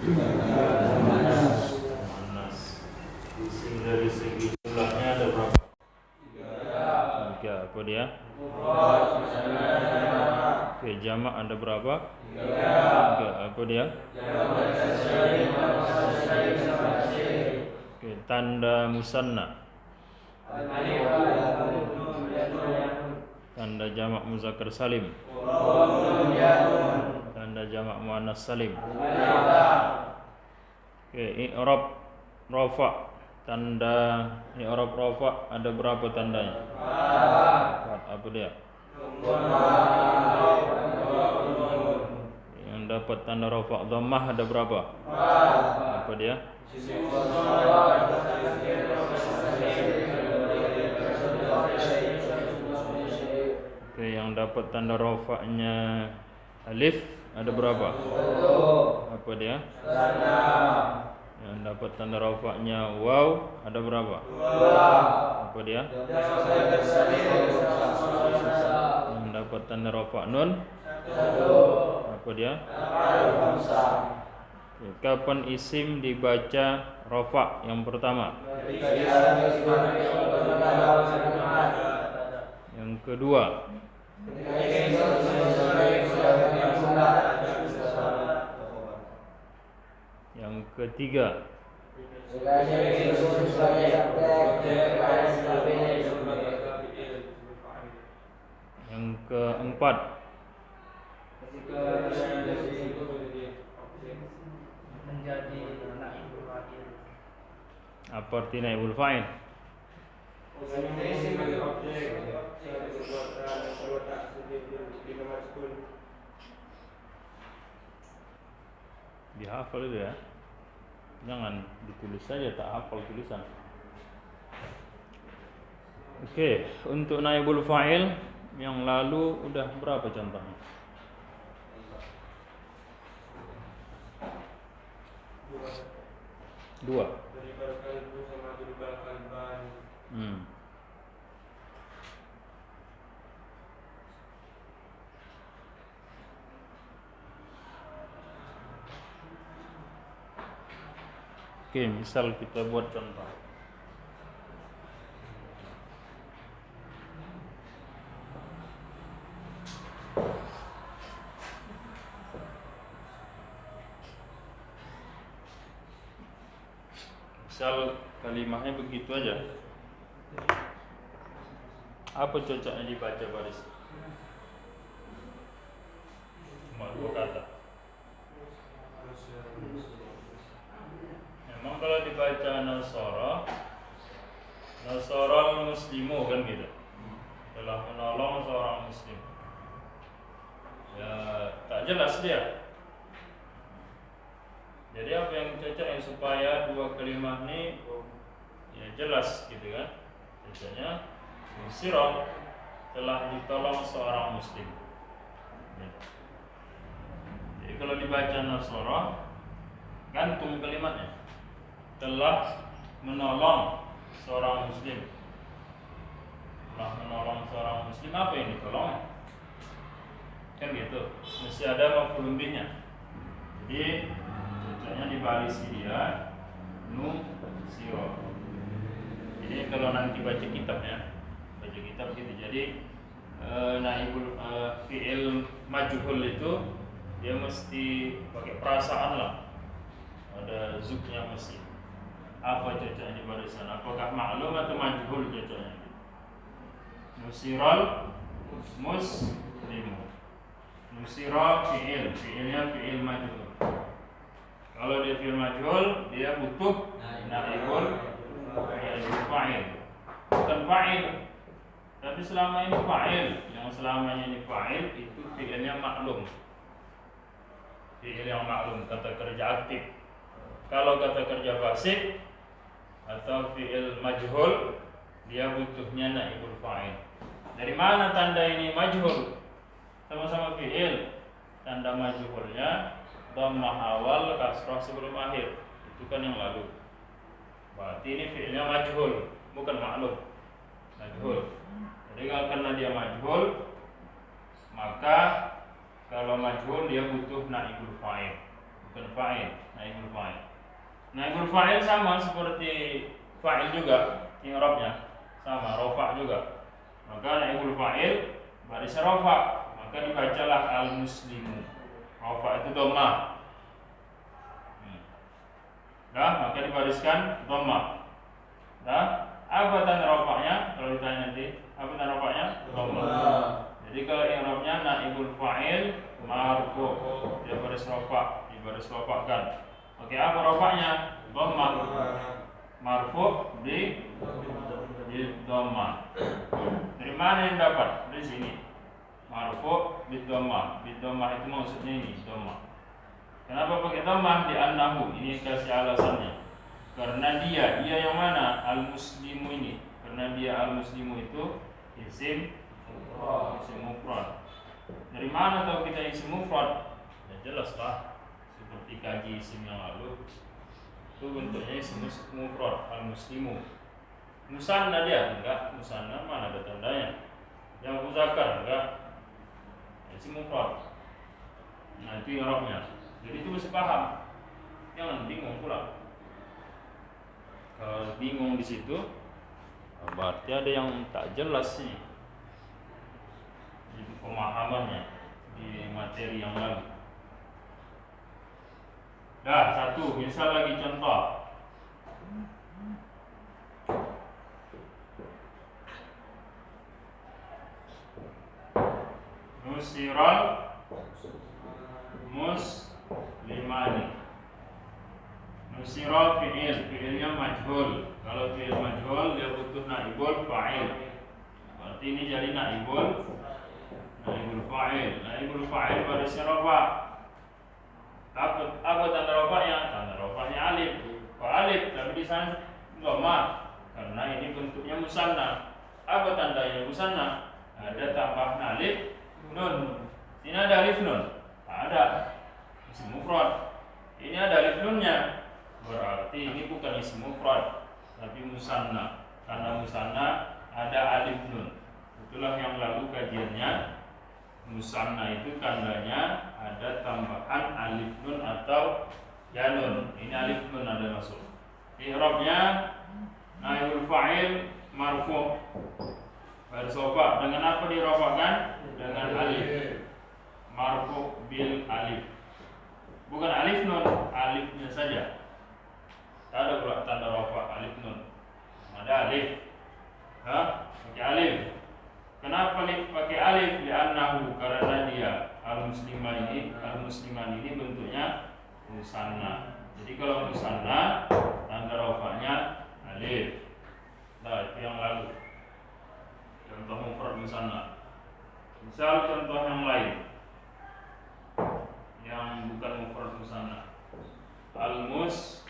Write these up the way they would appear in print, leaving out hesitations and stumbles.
Muannas. Dari segi jumlahnya ada berapa? 3. Apa dia? Oke, jamak ada berapa? 3. Apa dia? Oke, tanda musanna. Tanda jamak muzakkar salim. Tanda jamak muannas salim. Oke, i'rab rafa. Tanda i'rab rafa ada berapa tandanya? 4. Apa dia? Yang dapat tanda rafa dhammah ada berapa? 4. Apa dia? Oke, yang dapat tanda rafa'nya alif ada berapa? 1. Apa dia? Yang dapat tanda rafa'nya waw ada berapa? 2. Apa dia? Yang dapat tanda rafa' nun 1. Apa dia? Oke, kapan isim dibaca rafa' yang pertama? Yang kedua? Yang ketiga? Yang keempat? Apa arti naibul fa'il? Dihafal itu ya. Jangan ditulis saja, tak hafal tulisan. Oke, untuk naibul fa'il yang lalu udah berapa contohnya? 2. Oke, misal kita buat contoh. Misal kalimahnya begitu aja. Apa cocoknya dibaca baris? Cuma 2 kata. Memang kalau dibaca Nasara muslimu kan gitu, telah menolong seorang muslim. Ya tak jelas dia. Jadi apa yang cocok yang supaya 2 kalimat ini ya jelas gitu kan? Cocoknya Nasara telah ditolong seorang muslim. Jadi kalau dibaca Nasara gantung kalimatnya, telah menolong seorang muslim. Telah menolong seorang muslim, apa yang ditolong? Kan gitu, mesti ada maf'ul bihnya. Jadi cocoknya dibarisi dia Nusira. Jadi kalau nanti baca kitabnya, baca kitab gitu. Jadi naibul fi'il majhul itu dia mesti pakai perasaan lah. Ada zuknya mesti. Apa cocoknya di barisan? Apakah maklum atau majhul cocoknya? Nusiral muslimu. Nusira fi'ilnya fi'il majhul. Kalau dia fi'il majhul, dia butuh naibul fa'il. Bukan fa'il. Tapi selama ini fa'il. Yang selamanya ini fa'il itu fi'ilnya maklum. Fi'il yang maklum, kata kerja aktif. Kalau kata kerja fasik atau fi'il majhul, dia butuhnya naibul fa'il. Dari mana tanda ini majhul? Sama-sama fi'il. Tanda majhulnya dhammah awal, kasrah sebelum akhir. Itu kan yang lalu. Berarti ini fi'ilnya majhul, bukan maklum. Majhul. Jadi kalau karena dia majhul, maka kalau majhul dia butuh naibul fa'il. bukan fa'il, naibul fa'il. Naibul fa'il sama seperti fa'il juga, i'rabnya sama, rofa juga. Maka naibul fa'il barisnya rofa, maka dibacalah al-muslimu. Rofa itu dhammah. Maka dibariskan dhammah. Apa tanda rofaknya? Kalau ditanya nanti, apa tanda rofaknya? Dhammah. Jadi kalau i'rabnya naibul fa'il marfu, dia baris rofa, dibaris rofakkan. Oke, apa rofaknya? Dhammah. Marfu di dhammah. Dari mana yang dapat? Dari sini. Marfu bi dhammah. Bi dhammah itu maksudnya ini, dhammah. Kenapa pakai dhammah? Di annahu, ini kasih alasannya. Karena dia yang mana? Al-muslimu ini. Karena dia al-muslimu itu isim mufrad. Dari mana tahu kita isim mufrad? Ya jelas lah. Seperti kaji isim yang lalu. Itu bentuknya isim mufrad, al-muslimu. Musanna dia enggak, musanna mana ada tandanya? Yang muzakkar enggak? Isim mufrad. Nah, itu i'rabnya. Jadi itu mesti paham. Jangan bingung pula. Kalau bingung di situ, berarti ada yang tak jelas nih di pemahamannya di materi yang lalu. Satu, misal lagi contoh. Nusiral muslimani. Nusira fi'ilnya majhul. Kalau fi'il majhul dia butuh naibul fa'il. Berarti ini jadi naibul fa'il. Naibul fa'il barisnya rafa. Apa tanda rafanya? Tanda rafanya alif. Alif tapi di sana dhammah. Karena ini bentuknya musanna. Apa tandanya musanna? Ada tambah alif nun. Ini ada alif nun. Ada. Isim mufrad. Ini ada alif nunnya. Berarti ini bukan isim mufrad, tapi musanna. Karena musanna ada alif nun. Itulah yang lalu kajiannya. Musanna itu tandanya ada tambahan alif nun atau ya nun. Ini alif nun ada masuk. I'rabnya naibul fa'il marfu. Baris rofa. Dengan apa dirofakkan? Dengan alif. Marfu bil alif. Bukan alif nun, alifnya saja. Tak ada pula tanda rofa alif nun. Ada alif. Pakai alif. Kenapa pakai alif? Li'annahu, karena dia al-musliman ini bentuknya musanna. Jadi kalau musanna tanda rofanya alif. Itu yang lalu. Contoh mufrad musanna. Misal contoh yang lain yang bukan mufrad musanna. Al-muslimu,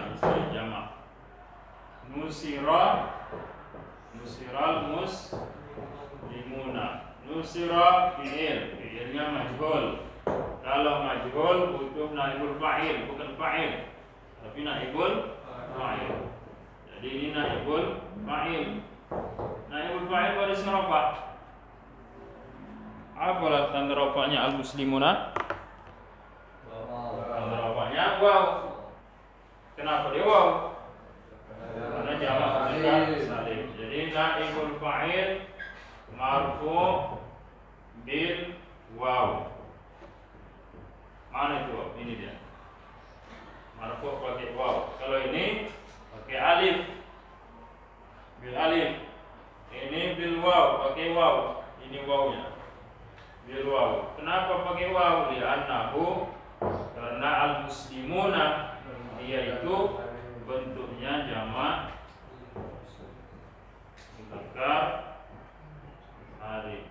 misalnya jamak. Nusiral muslimuna. Nusira fi'ilnya majhul. Kalau majhul butuh naibul fa'il, bukan fa'il, tapi naibul fa'il. Jadi ini naibul fa'il. Naibul fa'il baris rafa. Apalah tanda rafanya al-muslimuna? Tanda rafanya waw. Kenapa dia waw? Karena jamak salim. Jadi naibul fa'il marfu bil waw. Mana itu waw? Ini dia. Marfu pakai waw. Kalau ini pakai alif. Bil alif. Ini bil waw, pakai waw. Ini wawnya. Bil waw. Kenapa pakai waw? Li'annahu, karena al-muslimuna dia itu bentuknya jamak muzakkar salim.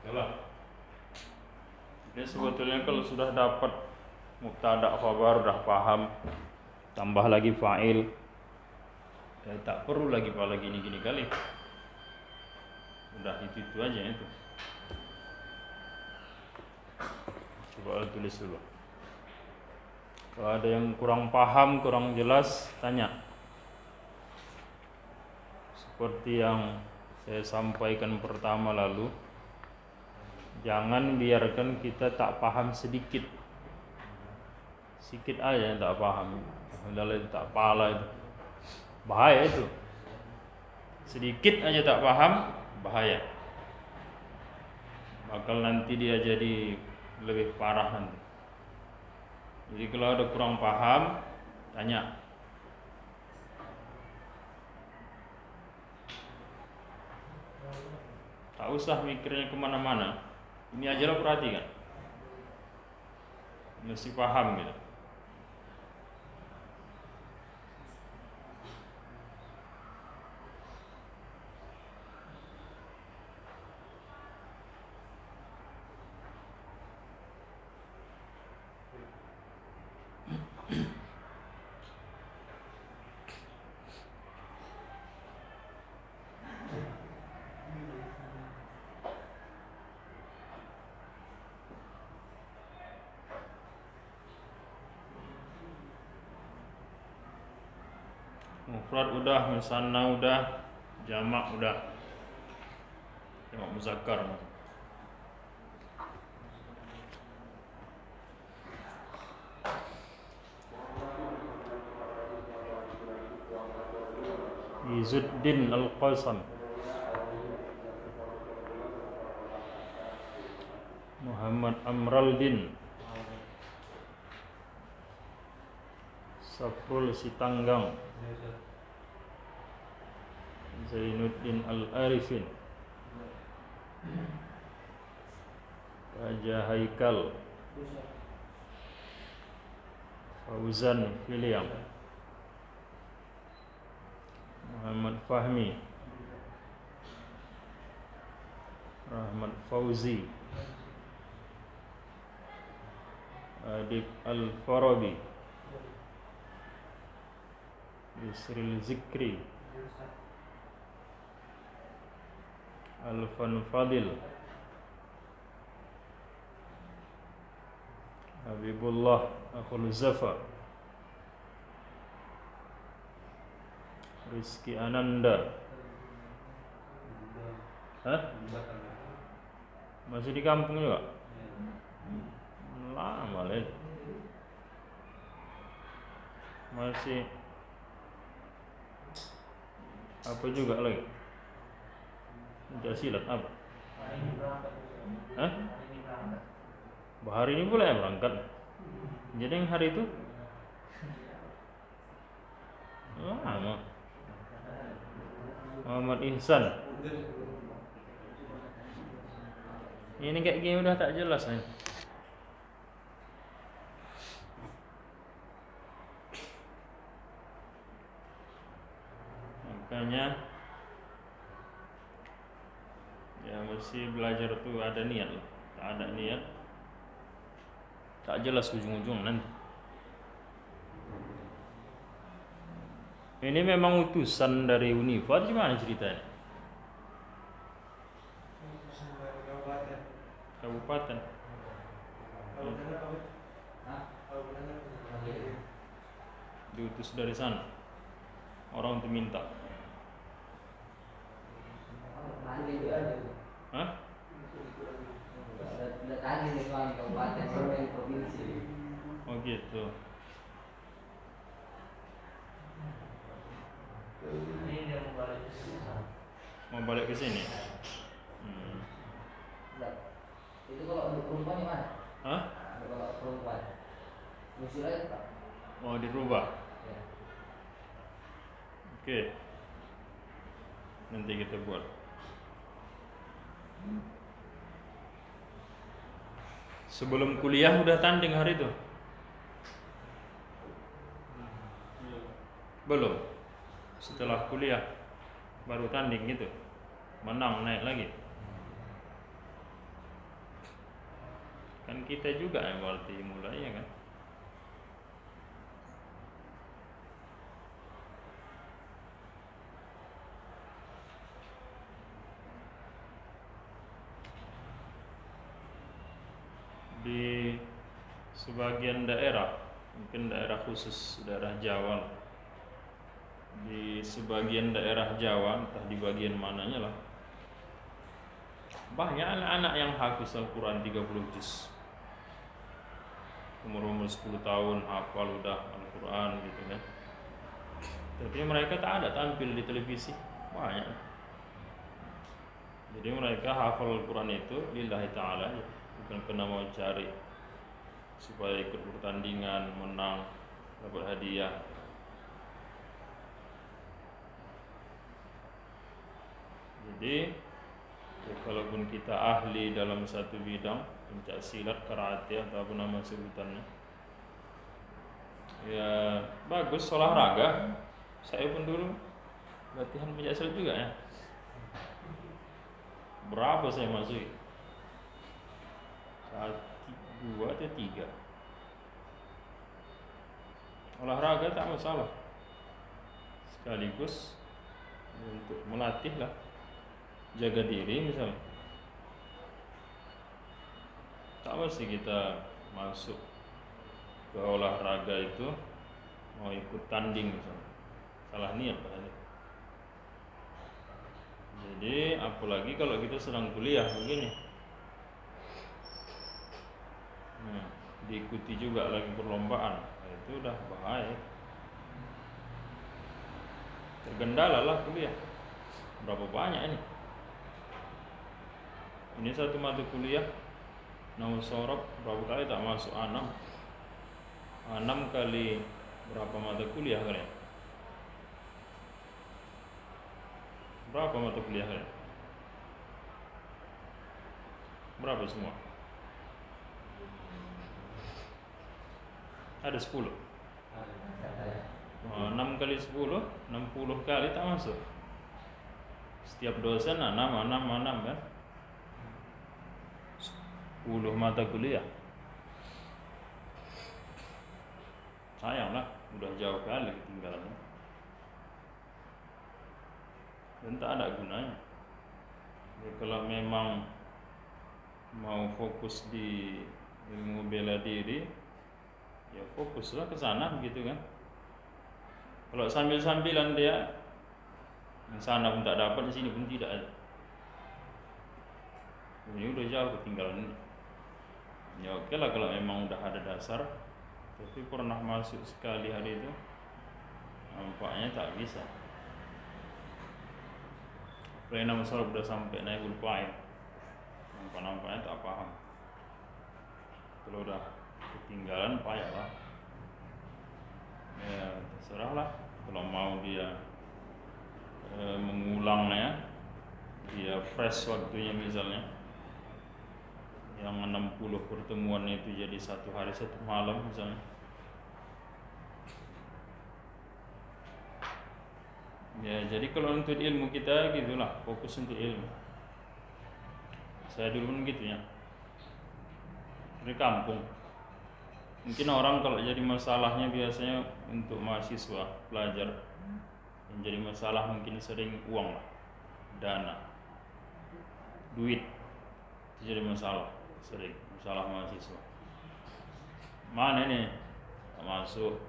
Yalah. Ini sebetulnya kalau sudah dapat mubtada khabar, dah paham, tambah lagi fa'il, tak perlu lagi pala gini-gini kali. Udah itu aja itu. Coba tulis dulu. Kalau ada yang kurang paham, kurang jelas, tanya. Seperti yang saya sampaikan pertama lalu, Jangan biarkan kita tak paham sedikit aja yang tak paham. Dalam itu tak pala itu bahaya itu. Sedikit aja tak paham bahaya. Bakal nanti dia jadi lebih parah nanti. Jadi kalau ada kurang paham, tanya. Tak usah mikirnya kemana-mana. Ini aja lah perhatikan. Mesti paham gitu. Mufrad udah, musanna udah, jamak udah. Jamak muzakkar. Izzuddin Al-Qaisam, Muhammad Amraldin, Safrul Sitanggang, Zainuddin Al-Arifin, Raja Haikal, Fauzan Filiam, Muhammad Fahmi, Rahmat Fauzi, Adib Al-Farabi, Yusril Zikri, Alfan Fadil, Habibullah Akhul Zafar, Rizki Ananda. Hah? Masih di kampung juga? Lama lah. Masih apa juga lagi? Silat apa? Hah? Hari ini pula yang berangkat. Jadi yang hari itu lama. Muhammad Ihsan. Ini kayak gini udah tak jelas nih. Makanya ya mesti belajar tuh ada niat lah. Tak ada niat tak jelas ujung-ujung nanti. Ini memang utusan dari Unifat, gimana ceritanya? Kabupaten. Diutus dari sana. Orang untuk minta. Hah? Oh gitu. Mau balik ke sini? Itu kalau untuk perempuan di mana? Hah? Kalau perempuan musuh lain Pak? Mau dirubah? Ya. Oke. Nanti kita buat. Sebelum kuliah udah tanding hari itu? Belum. Setelah kuliah baru tanding gitu. Menang naik lagi. Kan kita juga yang berarti mulai ya kan. Di sebagian daerah, mungkin daerah khusus daerah Jawa, di sebagian daerah Jawa, entah di bagian mananya lah, Banyak anak-anak yang hafiz Al-Quran 30 juz, umur 10 tahun hafal udah Al-Quran gitu kan. Tapi mereka tak ada tampil di televisi, banyak. Jadi mereka hafal Al-Quran itu lillahi ta'ala, bukan kena mau cari supaya ikut pertandingan, menang, dapat hadiah. Jadi ya, kalaupun kita ahli dalam satu bidang, pencak silat, karate atau apa nama sebutannya, ya bagus. Olahraga, saya pun dulu latihan pencak silat juga ya. Berapa saya masuk? 1, 2 atau 3. Olahraga tak masalah, sekaligus untuk melatih lah, jaga diri misalnya. Tak mesti kita masuk ke olahraga itu mau ikut tanding misalnya, salah niat bahaya. Jadi apalagi kalau kita sedang kuliah begini, diikuti juga lagi perlombaan, itu udah bahaya. Tergendala lah kuliah. Berapa banyak ini? Ini satu mata kuliah nomor sorop berapa kali tak masuk A6 kali berapa mata kuliah kalian? Berapa mata kuliah kalian? Berapa semua? Ada 10. 6 kali 10 60 kali tak masuk. Setiap dosen 6 kan, 10 mata kuliah. Sayang lah, udah jauh kali ketinggalan, dan tak ada gunanya. Jadi kalau memang mau fokus di ilmu bela diri, ya fokuslah ke sana begitu kan. Kalau sambil-sambilan dia di sana pun tak dapat, di sini pun tidak ada, ini udah jauh ketinggalan ini. Ya oke lah kalau memang udah ada dasar, tapi pernah masuk sekali hari itu nampaknya tak bisa. Plena masalah udah sampai naik fa'il, nampaknya tak paham. Kalau udah ketinggalan payah lah. Ya terserah lah, kalau mau dia mengulangnya, dia fresh waktunya misalnya, yang 60 pertemuan itu jadi 1 hari 1 malam misalnya. Ya jadi kalau untuk ilmu kita gitulah, fokus untuk ilmu. Saya dulu pun gitu ya, dari kampung. Mungkin orang kalau jadi masalahnya biasanya untuk mahasiswa pelajar, yang jadi masalah mungkin sering uang lah, dana, duit, itu jadi masalah. Sering masalah mahasiswa. Mana nih tak masuk,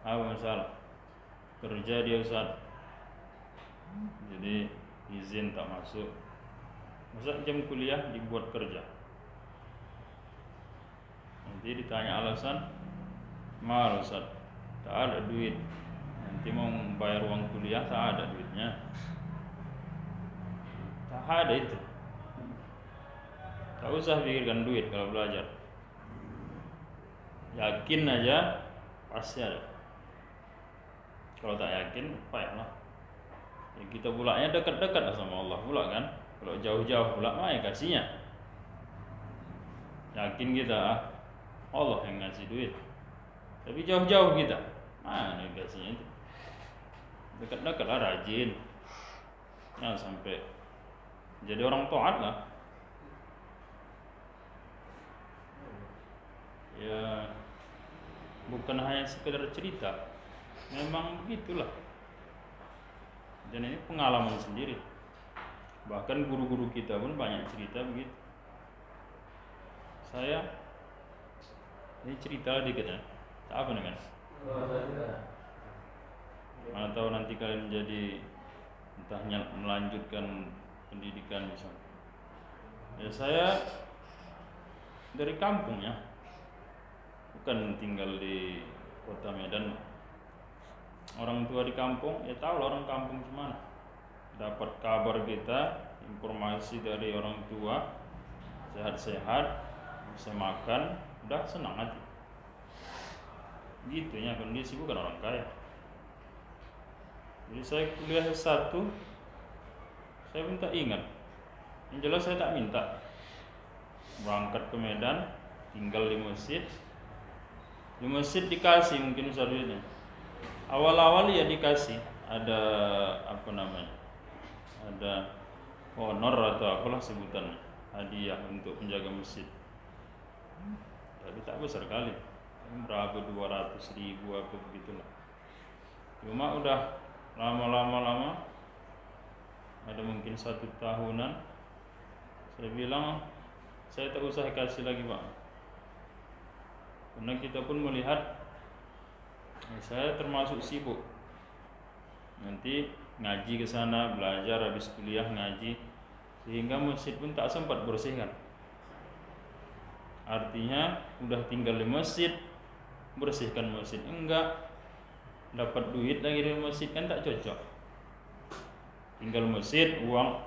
apa masalah? Kerja dia Ustaz, jadi izin tak masuk. Masa jam kuliah dibuat kerja, nanti ditanya alasan, mahal Ustaz, tak ada duit. Nanti mau bayar uang kuliah tak ada duitnya. Tak ada itu. Tak usah pikirkan duit kalau belajar. Yakin aja pasti ada. Kalau tak yakin, payahlah. Ya, kita pulaknya dekat-dekat sama Allah pula kan. Kalau jauh-jauh pula mah ya kasihnya. Yakin kita Allah yang ngasih duit. Tapi jauh-jauh kita, mana kasihnya itu? Dekat-dekat lah, rajin. Nah sampai jadi orang taat lah. Ya bukan hanya sekedar cerita, memang begitulah. Dan ini pengalaman sendiri. Bahkan guru-guru kita pun banyak cerita begitu. Saya ini cerita dikit ya. Apa nih kan? Mana tahu nanti kalian jadi entah melanjutkan pendidikan misalnya. Ya saya dari kampung ya, bukan tinggal di kota Medan. Orang tua di kampung, ya tahu lah orang kampung gimana. Dapat kabar kita, informasi dari orang tua, sehat-sehat, bisa makan, udah senang hati. Gitu ya kondisi, bukan orang kaya. Jadi saya kuliah S1, saya minta ingat. Yang jelas saya tak minta berangkat ke Medan, tinggal di masjid. Di masjid dikasih mungkin duitnya. Awal-awal ya dikasih, ada apa namanya, ada honor atau apalah sebutannya, hadiah untuk penjaga masjid. Tapi tak besar kali, berapa 200.000 apa begitulah. Cuma udah lama, ada mungkin 1 tahunan, saya bilang saya tak usah kasih lagi Pak, karena kita pun melihat saya termasuk sibuk, nanti ngaji ke sana, belajar, habis kuliah ngaji, sehingga masjid pun tak sempat bersihkan. Artinya udah tinggal di masjid, bersihkan masjid enggak, dapat duit lagi dari masjid kan tak cocok. Tinggal masjid, uang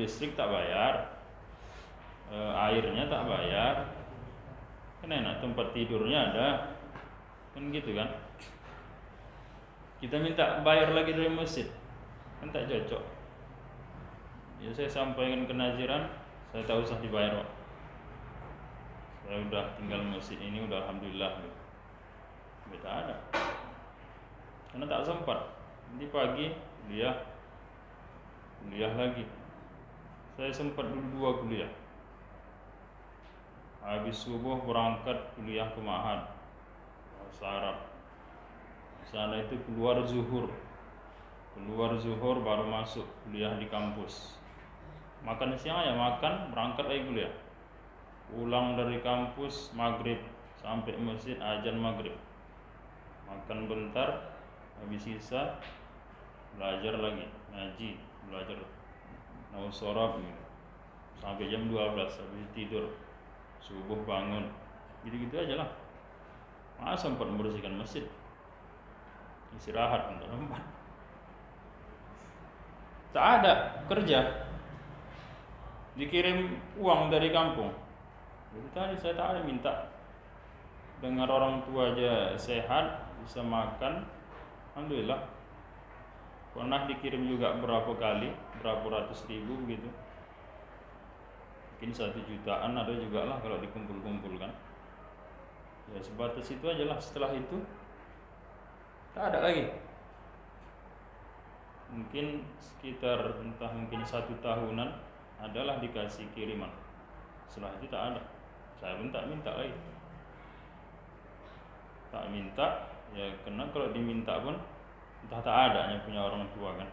listrik tak bayar, airnya tak bayar, kan enak, tempat tidurnya ada, kan gitu kan. Kita minta bayar lagi dari masjid, kan tak cocok. Ya saya sampaikan ke naziran, saya tak usah dibayar Pak, saya udah tinggal masjid ini udah alhamdulillah. Kita ada, karena tak sempat. Nanti pagi kuliah lagi. Saya sempat dulu 2 kuliah. Habis subuh berangkat kuliah ke Ma'had bahasa Arab. Di sana itu keluar zuhur baru masuk kuliah di kampus. Makan siang ya makan, berangkat lagi kuliah. Pulang dari kampus maghrib, sampai masjid azan maghrib. Makan bentar, habis sisa belajar lagi, ngaji, belajar nahu sorab gitu. Sampai jam 12, habis tidur, subuh bangun, gitu-gitu aja lah. Masa sempat membersihkan masjid, istirahat bentar tempat. Tak ada kerja, dikirim uang dari kampung. Jadi tadi saya tak ada minta. Dengar orang tua aja sehat, bisa makan, alhamdulillah. Pernah dikirim juga berapa kali, berapa ratus ribu begitu. Mungkin 1 jutaan ada juga lah kalau dikumpul-kumpulkan. Ya sebatas itu aja lah. Setelah itu tak ada lagi. Mungkin sekitar mungkin 1 tahunan adalah dikasih kiriman. Setelah itu tak ada. Saya pun tak minta lagi. Tak minta, ya karena kalau diminta pun entah tak adanya punya orang tua kan.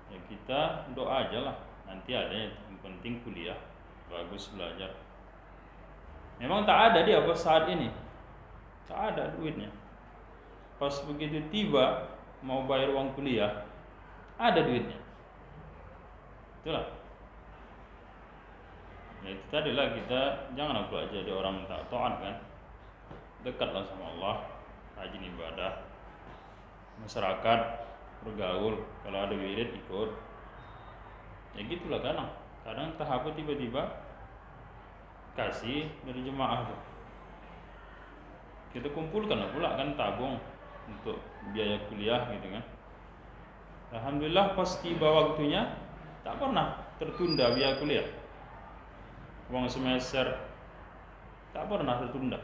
Ya kita doa aja lah, nanti adanya. Yang penting kuliah, bagus belajar. Memang tak ada dia pas saat ini, tak ada duitnya. Pas begitu tiba mau bayar uang kuliah, ada duitnya. Itulah. Ya itu tadilah, kita jangan pula jadi orang tak taat kan. Dekatlah sama Allah, rajin ibadah, masyarakat bergaul, kalau ada wirid ikut. Ya gitulah kadang entah apa tiba-tiba kasih dari jemaah tuh. Kita kumpulkan pula kan, tabung untuk biaya kuliah gitu kan. Alhamdulillah pas tiba waktunya tak pernah tertunda biaya kuliah. Uang semester tak pernah tertunda,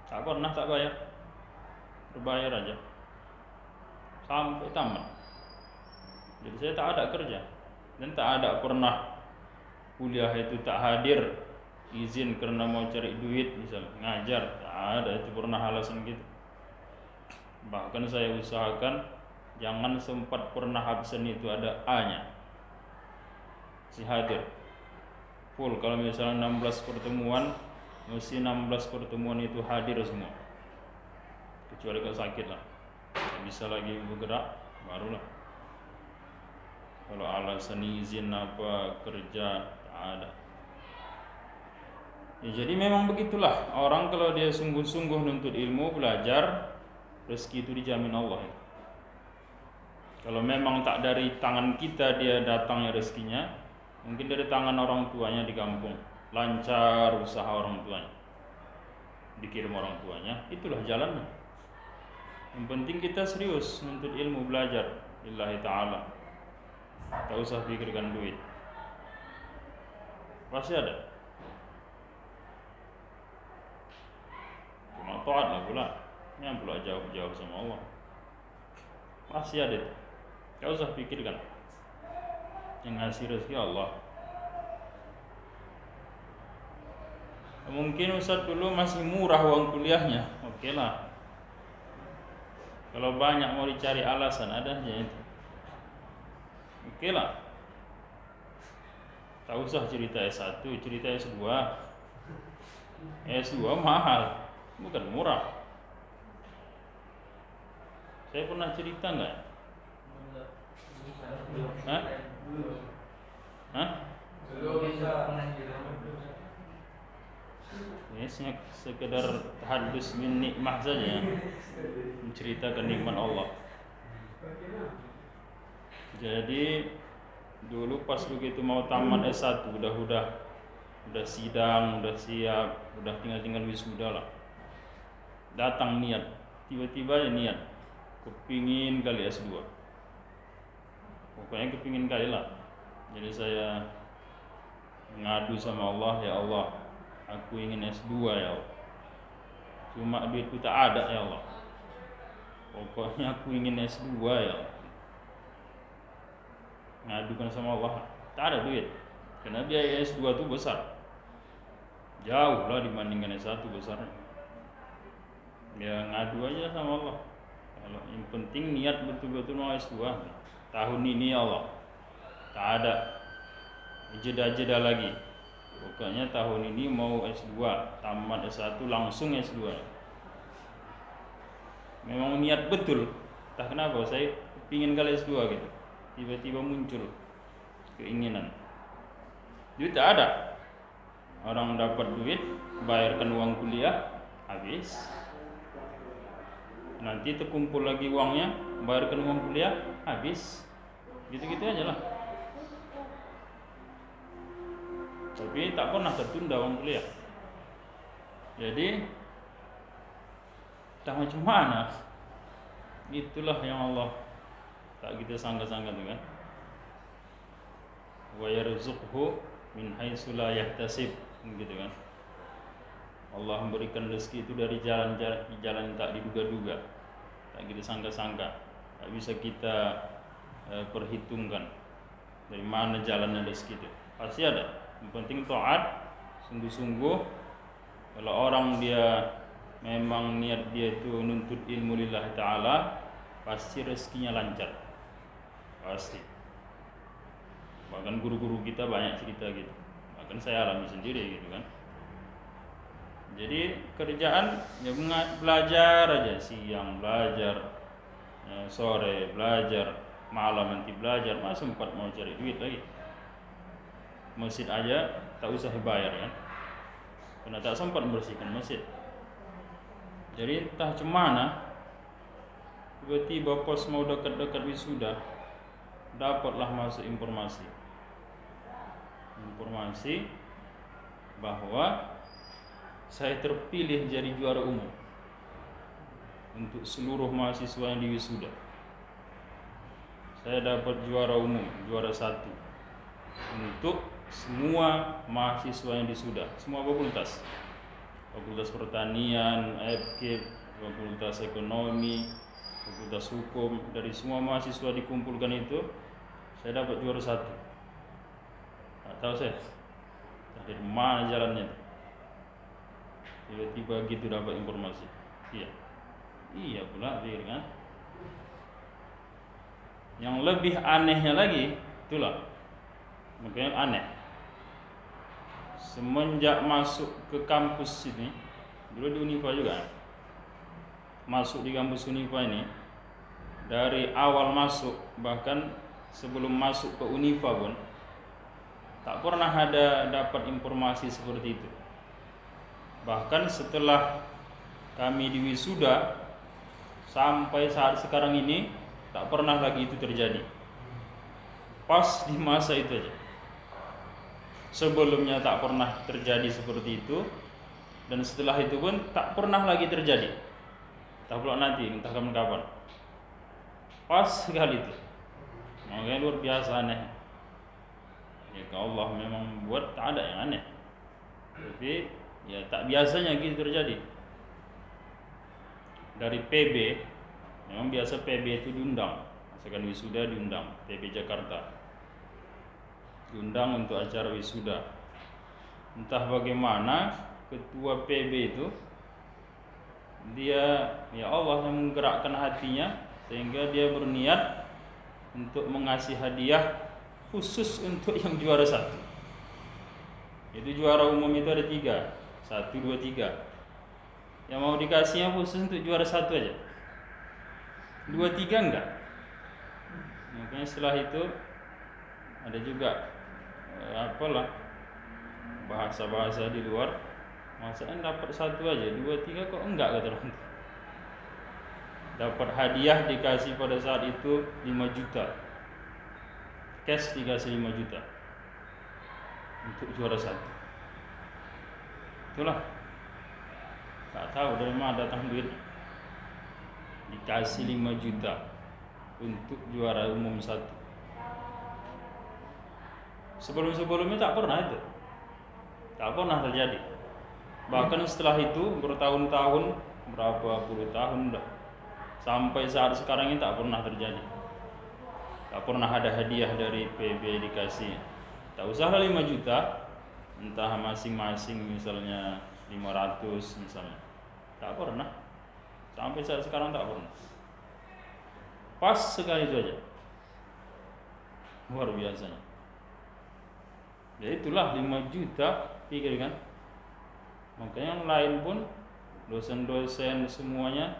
tak pernah tak bayar, terbayar aja sampai tamat. Jadi saya tak ada kerja dan tak ada pernah kuliah itu tak hadir izin karena mau cari duit, misalnya ngajar, tak ada itu pernah alasan gitu. Bahkan saya usahakan jangan sempat pernah absen itu ada A-nya, si hadir full. Kalau misalnya 16 pertemuan, mesti 16 pertemuan itu hadir semua, kecuali kalau sakit lah, tak bisa lagi bergerak, barulah. Kalau alasan izin apa kerja ada. Ya, jadi memang begitulah orang kalau dia sungguh-sungguh nuntut ilmu, belajar, rezeki itu dijamin Allah. Kalau memang tak dari tangan kita dia datangnya rezekinya, mungkin dari tangan orang tuanya di kampung, lancar usaha orang tuanya, dikirim orang tuanya, itulah jalannya. Yang penting kita serius nuntut ilmu, belajar lillahi ta'ala, tak usah pikirkan duit, pasti ada. Cuma taat lah pula, yang pula jauh-jauh sama Allah, pasti ada. Tak usah pikirkan, yang ngasih rezeki Allah. Mungkin Ustaz dulu masih murah uang kuliahnya, oke lah. Kalau banyak mau dicari alasan, ada aja itu, oke lah. Tak usah cerita S1, cerita S2. S2 mahal, bukan murah. Saya pernah cerita enggak? Hah? Hah? Ya, sekedar hadis min nikmah saja, menceritakan nikmat Allah. Jadi dulu pas begitu mau tamat S1, udah sidang, udah siap, udah tinggal wisuda lah. Datang niat, tiba-tiba ya niat, kepingin kali S2. Pokoknya kepingin kali lah. Jadi saya ngadu sama Allah, ya Allah, aku ingin S2 ya Allah. Cuma duitku tak ada ya Allah. Pokoknya aku ingin S2 ya Allah. Ngadukan sama Allah, tak ada duit. Karena biaya S2 itu besar, jauh lah dibandingkan S1 besarnya. Ya ngadu aja sama Allah. Kalau yang penting niat betul-betul mau S2. Tahun ini ya Allah, tak ada jeda-jeda lagi. Pokoknya tahun ini mau S2, tamat S1 langsung S2. Memang niat betul. Entah kenapa saya pingin kali S2 gitu. Tiba-tiba muncul keinginan. Duit tak ada. Orang dapat duit, bayarkan uang kuliah, habis. Nanti terkumpul lagi uangnya, bayarkan uang kuliah, habis. Gitu-gitu aja lah. Tapi tak pernah tertunda uang kuliah. Jadi tak macam mana. Itulah yang Allah tak kita sangka-sangka tu kan. Wa yarzuqhu min haitsu la yahtasib, gitu kan. Allah memberikan rezeki itu dari jalan yang tak diduga-duga, tak kita sangka-sangka, tak bisa kita perhitungkan dari mana jalannya rezeki itu. Pasti ada. Yang penting taat, sungguh-sungguh. Kalau orang dia memang niat dia itu nuntut ilmu lillahi ta'ala, pasti rezekinya lancar, pasti. Bahkan guru-guru kita banyak cerita gitu, bahkan saya alami sendiri gitu kan. Jadi kerjaan ya belajar aja, siang belajar, sore belajar, malam nanti belajar, masa sempat mau cari duit lagi. Masjid aja tak usah bayar kan, karena tak sempat membersihkan masjid. Jadi entah cemana, tiba-tiba pos mau dekat-dekat wisuda, dapatlah masuk informasi bahwa saya terpilih jadi juara umum untuk seluruh mahasiswa yang di wisuda. Saya dapat juara umum, juara 1 untuk semua mahasiswa yang disuda, semua fakultas. Fakultas Pertanian, FK, Fakultas Ekonomi, Fakultas Hukum, dari semua mahasiswa dikumpulkan itu, saya dapat juara 1. Tak tahu saya dari mana jalannya. Tiba-tiba gitu dapat informasi. Iya pula dia kan. Yang lebih anehnya lagi, itulah makanya aneh. Semenjak masuk ke kampus ini, dulu di Unifa juga, masuk di kampus Unifa ini, dari awal masuk bahkan sebelum masuk ke Unifa pun, Tak pernah ada dapat informasi seperti itu. Bahkan setelah kami diwisuda sampai saat sekarang ini tak pernah lagi itu terjadi. Pas di masa itu aja. Sebelumnya tak pernah terjadi seperti itu, dan setelah itu pun tak pernah lagi terjadi. Tak pula nanti, entah kapan-kapan. Pas sekali itu. Makanya luar biasa aneh. Ya Allah memang buat tak ada yang aneh. Tapi ya tak biasanya gitu terjadi. Dari PB, memang biasa PB itu diundang. Misalkan wisuda diundang, PB Jakarta diundang untuk acara wisuda. Entah bagaimana ketua PB itu, dia ya Allah yang menggerakkan hatinya sehingga dia berniat untuk mengasih hadiah khusus untuk yang juara 1. Itu juara umum itu ada 3, 1, 2, 3. Yang mau dikasihnya khusus untuk juara 1 aja, 2, 3 enggak. Makanya setelah itu ada juga apalah bahasa-bahasa di luar, maksudnya dapat 1 aja, 2, 3 kok enggak kata orang. Dapat hadiah dikasih pada saat itu 5 juta. Cash dikasih 5 juta untuk juara 1. Itulah. Tak tahu dari mana datang duit. Dikasih 5 juta untuk juara umum 1. Sebelum-sebelumnya tak pernah itu. Tak pernah terjadi. Bahkan setelah itu bertahun-tahun, berapa puluh tahun dah, sampai saat sekarang ini tak pernah terjadi. Tak pernah ada hadiah dari PB dikasih. Tak usahlah 5 juta, entah masing-masing misalnya 500 misalnya. Tak pernah. Sampai saat sekarang tak pernah. Pas sekali itu aja. Luar biasanya. Ya itulah 5 juta, pikir kan. Makanya yang lain pun, dosen-dosen semuanya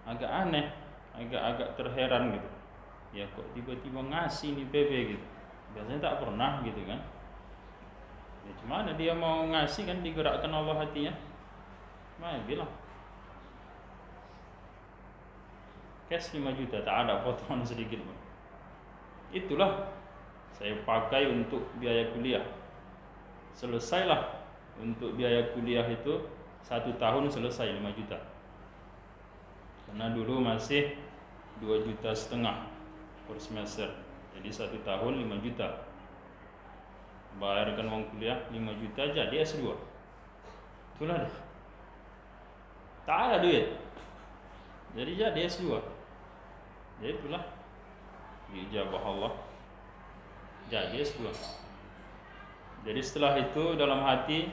agak aneh, agak terheran gitu. Ya kok tiba-tiba ngasih nih PB gitu. Biasanya tak pernah gitu kan. Ya gimana dia mau ngasih kan, digerakkan Allah hatinya. Mana bilang cash 5 juta, tak ada potongan sedikit pun. Itulah saya pakai untuk biaya kuliah. Selesailah untuk biaya kuliah itu 1 tahun selesai 5 juta. Karena dulu masih 2,5 juta per semester. Jadi 1 tahun 5 juta. Bayarkan uang kuliah 5 juta jadi S2. Itulah dah. Tak ada duit. Jadi S2. Jadi itulah ijabah Allah. Jadi S2. Jadi setelah itu dalam hati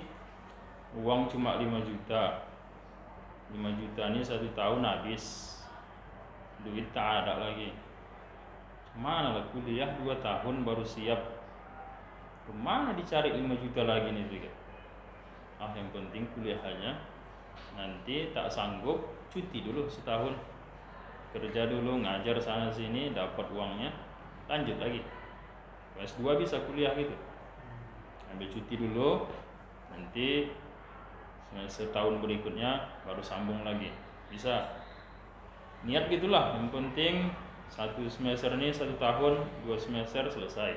uang cuma 5 juta. 5 juta ini 1 tahun habis. Duit tak ada lagi. Mana lah kuliah 2 tahun baru siap. Kemana dicari 5 juta lagi nih juga. Yang penting kuliahnya. Nanti tak sanggup cuti dulu setahun. Kerja dulu, ngajar sana sini, dapat uangnya, lanjut lagi. S2 bisa kuliah gitu. Ambil cuti dulu, nanti setahun berikutnya baru sambung lagi. Bisa. Niat gitulah. Yang penting 1 semester ini 1 tahun, 2 semester selesai.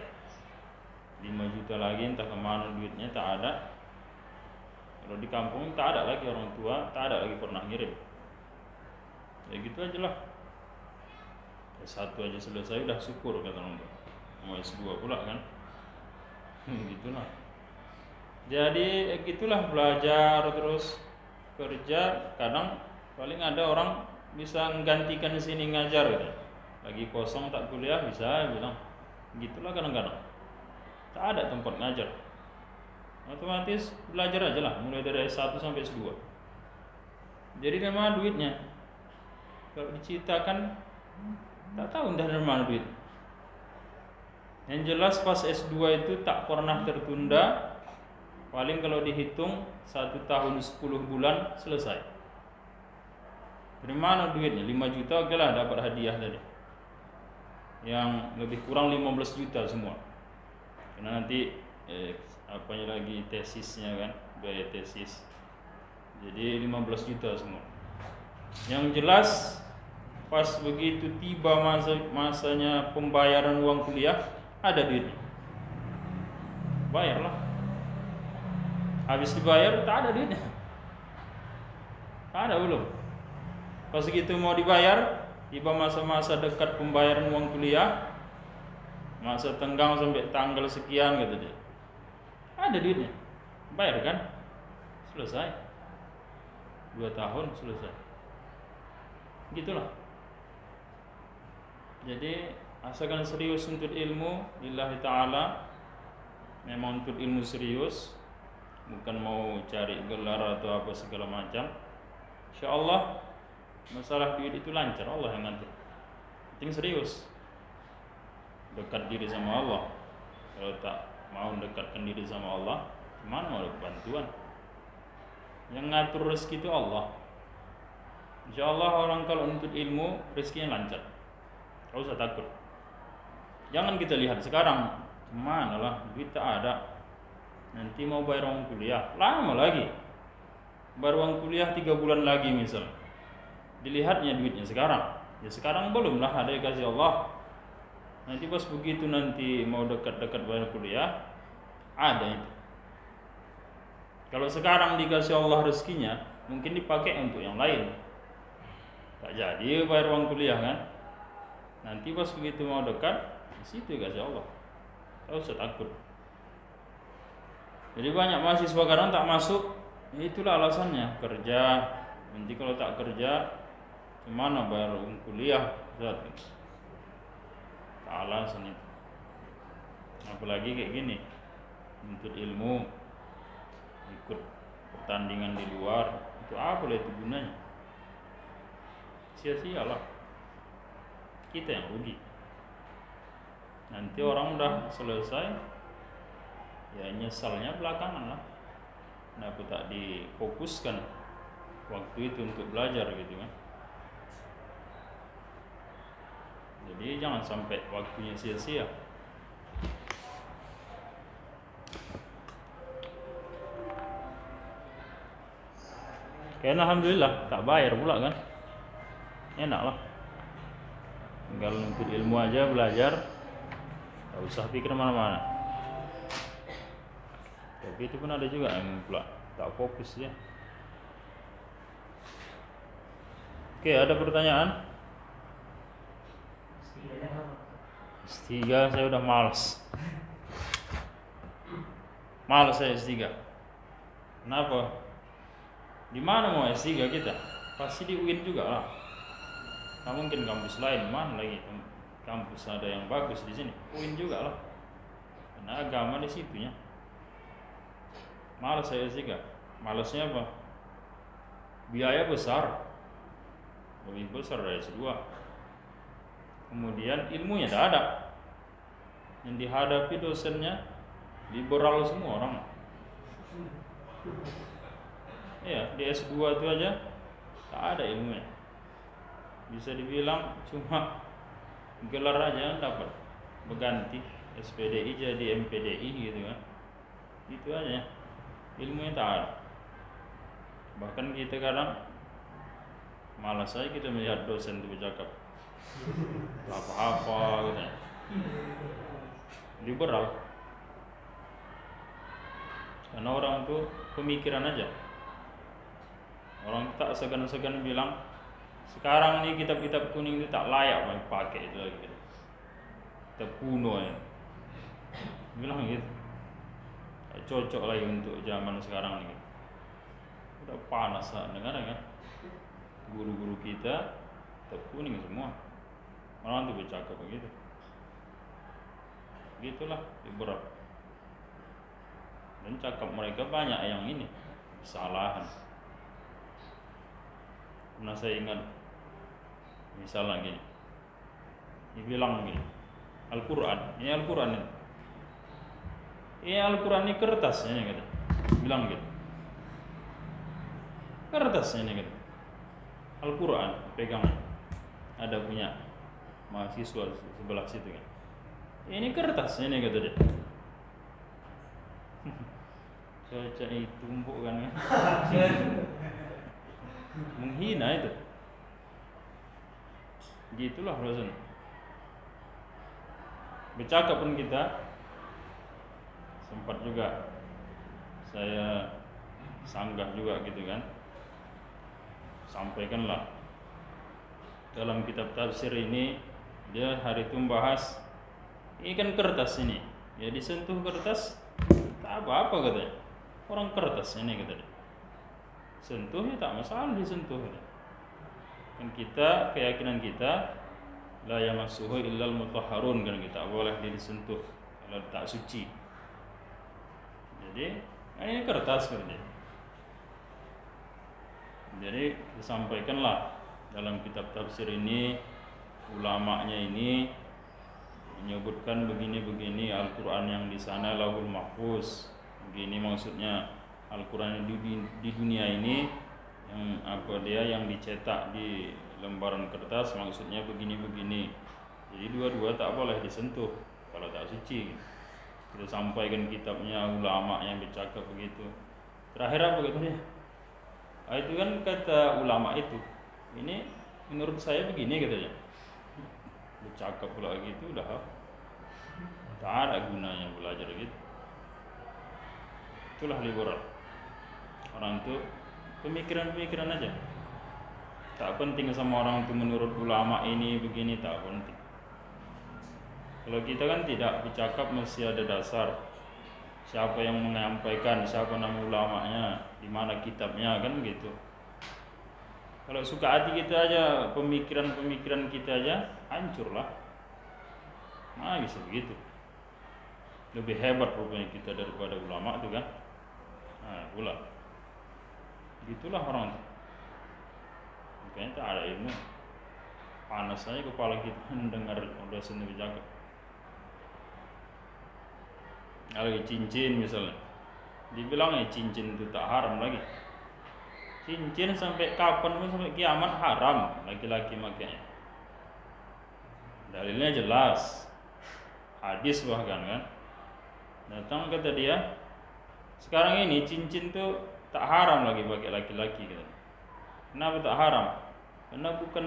5 juta lagi entah kemana duitnya, tak ada. Kalau di kampung tak ada lagi orang tua, tak ada lagi pernah ngirim. Ya gitu aja lah. S1 aja selesai udah syukur kata orang tua. Mau S2 pula kan. Gitulah. Jadi gitulah, belajar terus kerja. Kadang paling ada orang bisa menggantikan sini ngajar gitu. Lagi kosong tak kuliah bisa bilang. Gitulah kadang-kadang. Tak ada tempat ngajar. Otomatis belajar aja lah, mulai dari S1 sampai S2. Jadi dari mana duitnya? Kalau diceritakan tak tahu entah dari mana duit. Yang jelas pas S2 itu tak pernah tertunda. Paling kalau dihitung 1 tahun 10 bulan selesai. Dari mana duitnya? 5 juta oke lah dapat hadiah tadi. Yang lebih kurang 15 juta semua. Karena nanti apanya lagi tesisnya kan, biaya tesis. Jadi 15 juta semua. Yang jelas pas begitu tiba masanya pembayaran uang kuliah, ada duitnya, bayarlah. Habis dibayar tak ada duitnya, tak ada belum. Pas begitu mau dibayar, tiba masa-masa dekat pembayaran uang kuliah, masa tenggang sampai tanggal sekian gitu dia, ada duitnya, bayar kan, selesai. 2 tahun selesai. Gitulah. Jadi asalkan serius untuk ilmu lillahi ta'ala, memang untuk ilmu serius, bukan mau cari gelar atau apa segala macam, insyaallah masalah duit itu lancar, Allah yang ngatur. Penting serius, dekat diri sama Allah. Kalau tak mau dekatkan diri sama Allah, gimana mau dapat bantuan? Yang ngatur rezeki itu Allah. InsyaAllah orang kalau untuk ilmu rezekinya lancar, tak usah takut. Jangan kita lihat sekarang, mana lah duit tak ada, nanti mau bayar uang kuliah lama lagi, baru uang kuliah 3 bulan lagi misal. Dilihatnya duitnya sekarang, ya sekarang belum lah, ada yang kasih Allah. Nanti pas begitu nanti mau dekat-dekat bayar kuliah, ada itu. Kalau sekarang dikasih Allah rezekinya, mungkin dipakai untuk yang lain, tak jadi bayar uang kuliah kan. Nanti pas begitu mau dekat, di situ kasih Allah, tak usah takut. Jadi banyak mahasiswa sekarang tak masuk, itulah alasannya, kerja. Nanti kalau tak kerja, gimana bayar uang kuliah? Tak alasan itu. Apalagi kayak gini, untuk ilmu, ikut pertandingan di luar, itu apa lah itu gunanya? Sia-sialah, kita yang rugi. Nanti orang udah selesai, ya nyesalnya belakangan lah. Kenapa tak difokuskan waktu itu untuk belajar gitu kan? Jadi jangan sampai waktunya sia-sia. Karena alhamdulillah tak bayar pula kan, enak lah. Tinggal untuk ilmu aja belajar, tak usah pikir mana-mana. Tapi itu pun ada juga yang pula tak fokus ya. Oke, ada pertanyaan? S3 saya udah malas. Malas saya S3. Kenapa? Di mana mau S3 kita? Pasti di UIN juga lah. Nah, mungkin kampus lain, mana lagi kampus ada yang bagus di sini? UIN juga lah. Karena agama di situnya. Malas saya S3. Malasnya apa? Biaya besar, lebih besar dari S2. Kemudian ilmunya tidak ada. Yang dihadapi dosennya liberal semua orang. Ya, di S2 itu aja tak ada ilmunya. Bisa dibilang cuma gelar aja yang dapat, berganti SPDI jadi MPDI gitu kan. Itu aja, ilmunya tak ada. Bahkan kita kadang malas saja kita melihat dosen itu bercakap apa-apa gitu. Liberal. Karena orang itu pemikiran aja. Orang tak segan-segan bilang sekarang ini kitab-kitab kuning itu tak layak pakai itu lagi. Kitab kuno ya. Bilang gitu. Tak cocok lagi untuk zaman sekarang ini. Udah panas lah negara kan. Guru-guru kita kitab kuning semua. Orang tuh bercakap begitu. Gitulah liberal. Dan cakap mereka banyak yang ini kesalahan. Pernah saya ingat misalnya gini, dibilang gini, Al-Quran, ini Al-Quran ini. Ini Al-Quran ini kertasnya ini kata. Bilang gitu. Kertasnya ini kata. Al-Quran pegang. Ada punya mahasiswa sebelah situ kan. Ini kertasnya ini kata dia. Cuaca itu tumpuk kan. Menghina itu. Gitulah Rasul. Bercakap pun kita sempat juga saya sanggah juga gitu kan. Sampaikanlah dalam kitab tafsir ini dia hari itu membahas ini kan kertas ini. Ya disentuh kertas tak apa-apa katanya. Orang kertas ini katanya. Sentuh ya tak masalah disentuh katanya. Kan kita keyakinan kita la yamassuhu illal mutahharun kan kita boleh disentuh kalau tak suci. Jadi ini kertas katanya. Jadi disampaikanlah dalam kitab tafsir ini ulamanya ini menyebutkan begini-begini Al-Quran yang di sana Lauhul Mahfuz. Begini maksudnya Al-Quran di dunia ini yang apa dia yang dicetak di lembaran kertas maksudnya begini-begini. Jadi dua-dua tak boleh disentuh kalau tak suci. Kita sampaikan kitabnya ulama yang bercakap begitu. Terakhir apa katanya? Itu kan kata ulama itu. Ini menurut saya begini katanya. Bercakap pula gitu udah tak ada gunanya belajar gitu. Itulah liberal. Orang itu pemikiran-pemikiran aja. Tak penting sama orang itu menurut ulama ini begini, tak penting. Kalau kita kan tidak bercakap mesti ada dasar. Siapa yang menyampaikan, siapa nama ulamanya, di mana kitabnya kan gitu. Kalau suka hati kita aja, pemikiran-pemikiran kita aja hancurlah. Nah bisa begitu. Lebih hebat rupanya kita daripada ulama itu kan. Nah pula. Gitulah orang itu. Makanya tak ada ilmu. Panas saja kepala kita mendengar dosen bercakap. Lagi cincin misalnya, dibilang cincin itu tak haram lagi. Cincin sampai kapan pun sampai kiamat haram laki-laki makanya. Dalilnya jelas, hadis bahkan kan. Datang kata dia, sekarang ini cincin tuh tak haram lagi bagi laki-laki gitu. Kenapa tak haram? Karena bukan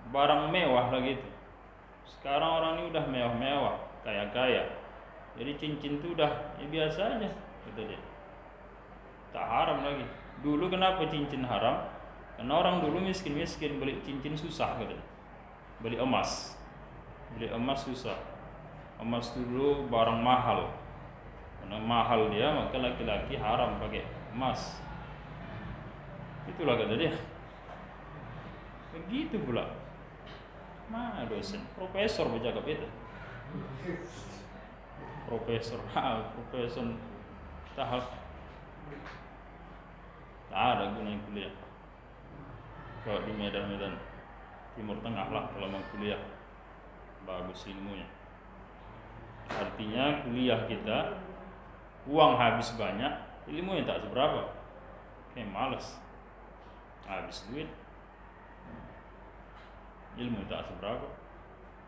barang mewah lagi itu. Sekarang orang ini udah mewah-mewah, kaya-kaya. Jadi cincin itu udah ya biasa aja kata dia. Tak haram lagi. Dulu kenapa cincin haram? Karena orang dulu miskin-miskin beli cincin susah kata dia. Beli emas. Beli emas susah. Emas dulu barang mahal. Karena mahal dia maka laki-laki haram pakai emas. Itulah kata dia. Begitu pula. Mana dosen? Profesor bercakap itu. Profesor tahap tak ada gunanya kuliah. Kalau di Medan Timur Tengah lah kalau mau kuliah bagus ilmunya. Artinya kuliah kita uang habis banyak, ilmunya tak seberapa. Kayak malas habis duit, ilmu tak seberapa.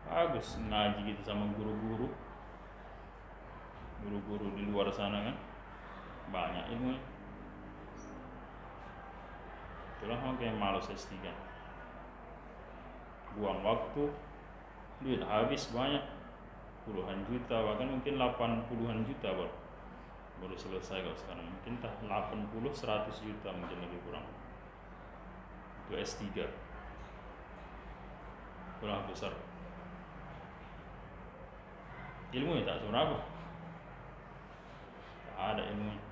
Bagus ngaji gitu sama guru-guru di luar sana kan banyak ilmu. Itulah makanya malas S3, buang waktu, duit habis banyak puluhan juta, bahkan mungkin 80-an juta baru selesai. Kalau sekarang mungkin 80-100 juta mungkin lebih kurang itu S3 kurang besar. Ilmunya tak seberapa, ada ilmu.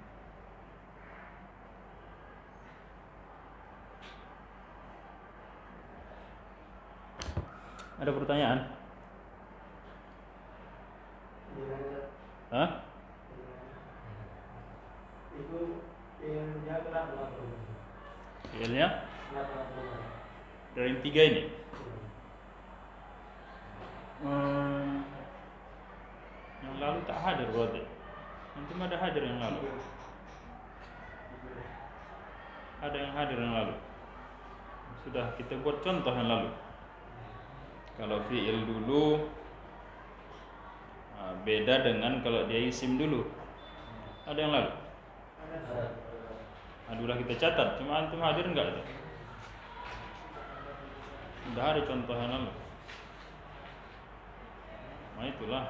Ada pertanyaan? Hah? Itu ilmunya kenapa? Ilmunya? Dari 3 ini? Yang lalu tak hadir berarti. Nanti ada hadir yang lalu. Ada yang hadir yang lalu. Sudah kita buat contoh yang lalu. Kalau fi'il dulu beda dengan kalau dia isim dulu. Ada yang lalu? Adulah kita catat, cuma antum hadir enggak itu? Udah ada contoh yang lalu. Nah itulah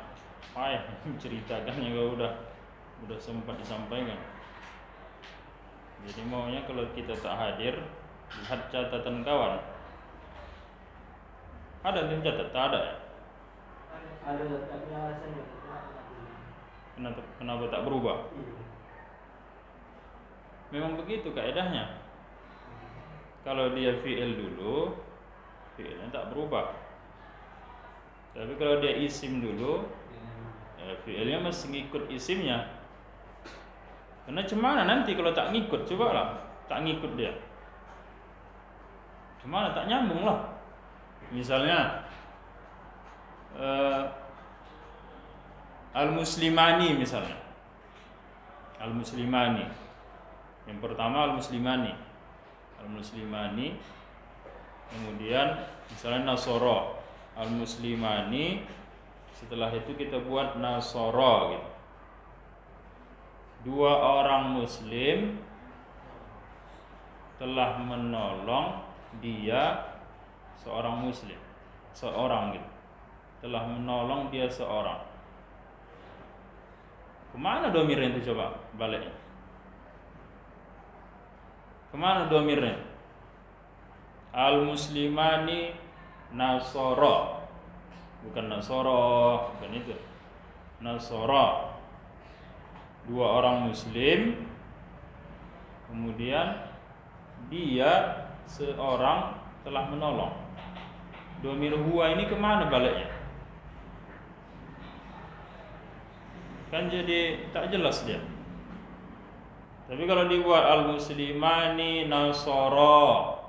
payah menceritakan yang udah sempat disampaikan. Jadi maunya kalau kita tak hadir, lihat catatan kawan. Ada yang catat? Tak ada ya? Ada, tapi alasannya Kenapa tak berubah? Memang begitu kaedahnya. Kalau dia fi'il dulu, fi'ilnya tak berubah. Tapi kalau dia isim dulu, ya fi'ilnya masih ngikut isimnya. Karena cemana nanti kalau tak ngikut, cobalah tak ngikut dia. Cemana tak nyambung lah. Misalnya al-muslimani misalnya. Al-muslimani. Yang pertama al-muslimani. Al-muslimani. Kemudian misalnya nasoro. Al-muslimani. Setelah itu kita buat nasoro gitu. Dua orang muslim telah menolong dia seorang muslim. Seorang gitu. Telah menolong dia seorang. Kemana domirnya itu coba baliknya? Kemana domirnya? Al-muslimani nasoro. Bukan nasoro, bukan itu. Nasoro. Dua orang muslim. Kemudian dia seorang telah menolong. Domir huwa ini kemana baliknya? Kan jadi tak jelas dia. Tapi kalau dibuat al-muslimani nasara,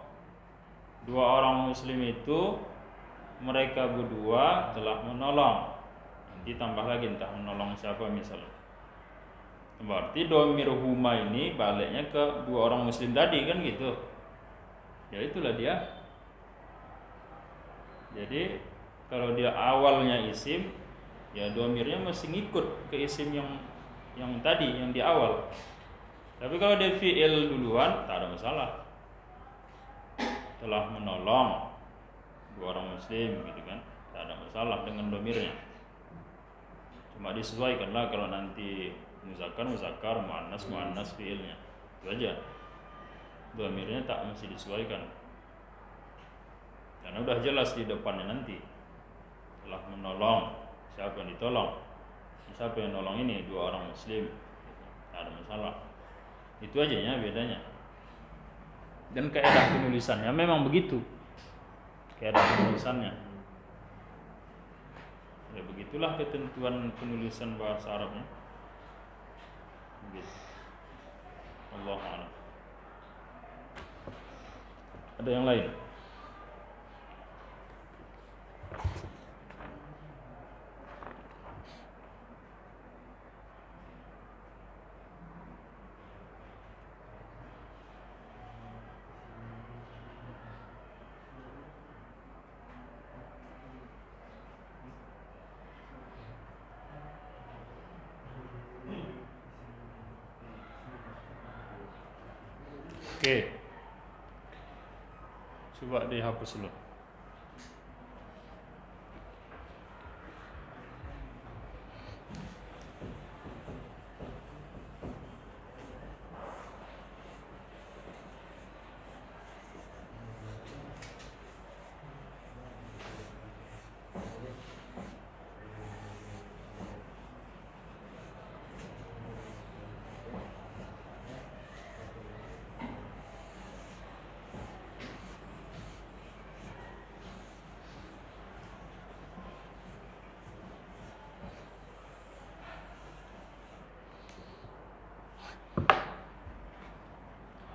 dua orang muslim itu mereka berdua telah menolong. Nanti tambah lagi entah menolong siapa misalnya. Berarti domir huma ini baliknya ke dua orang muslim tadi kan gitu. Ya itulah dia. Jadi kalau dia awalnya isim, ya domirnya masih ngikut ke isim yang tadi yang di awal. Tapi kalau dia fi'il duluan, tak ada masalah. Telah menolong dua orang muslim gitu kan, tak ada masalah dengan domirnya. Cuma disesuaikanlah kalau nanti muzakkar, muannas fi'ilnya. Itu aja. Domirnya tak mesti disesuaikan. Karena udah jelas di depannya nanti. Telah menolong, siapa yang ditolong? Siapa yang nolong ini? Dua orang muslim. Tak ada masalah. Itu aja ya bedanya. Dan kaidah penulisannya memang begitu. Kaidah penulisannya. Ya begitulah ketentuan penulisan bahasa Arabnya. Begitu. Allahu a'lam. Ada yang lain? Oke. Coba dihapus dulu.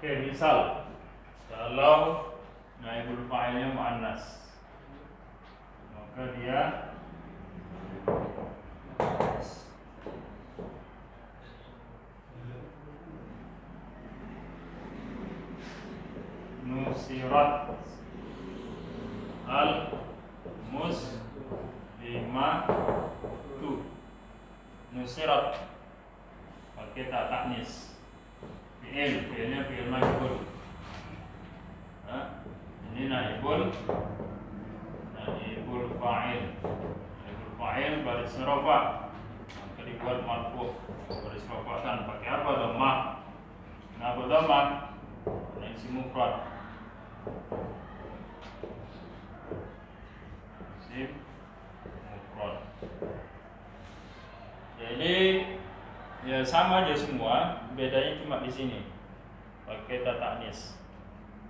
Oke, misal kalau naibul fa'ilnya muannas, maka dia nusirat al muslimatu. Nusirat pakai tak taknis. Fi'ilnya fi'il majhul. Ini naibul fa'il. Naibul fa'il baris rafa. Maka dibuat marfu, baris rafa'kan pakai apa? Dhammah. Kenapa dhammah? Karena isi mufrad. Isi mufrad. Jadi ya sama aja semua, bedanya cuma di sini pakai ta ta'nis.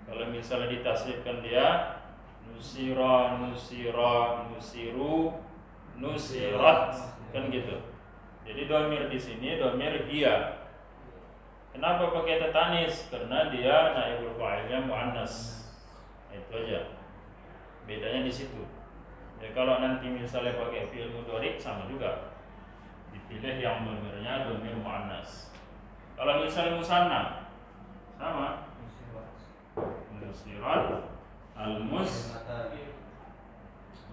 Kalau misalnya ditasrifkan dia nusira, nusiru, nusirat, kan gitu. Jadi domir di sini domir dia. Kenapa pakai ta ta'nis? Karena dia naibul fa'ilnya muannas. Itu aja. Bedanya di situ. Ya kalau nanti misalnya pakai fi'il mudhari sama juga. Dipilih yang domirnya domir muannas. Kalau misalnya musanna sama nusirat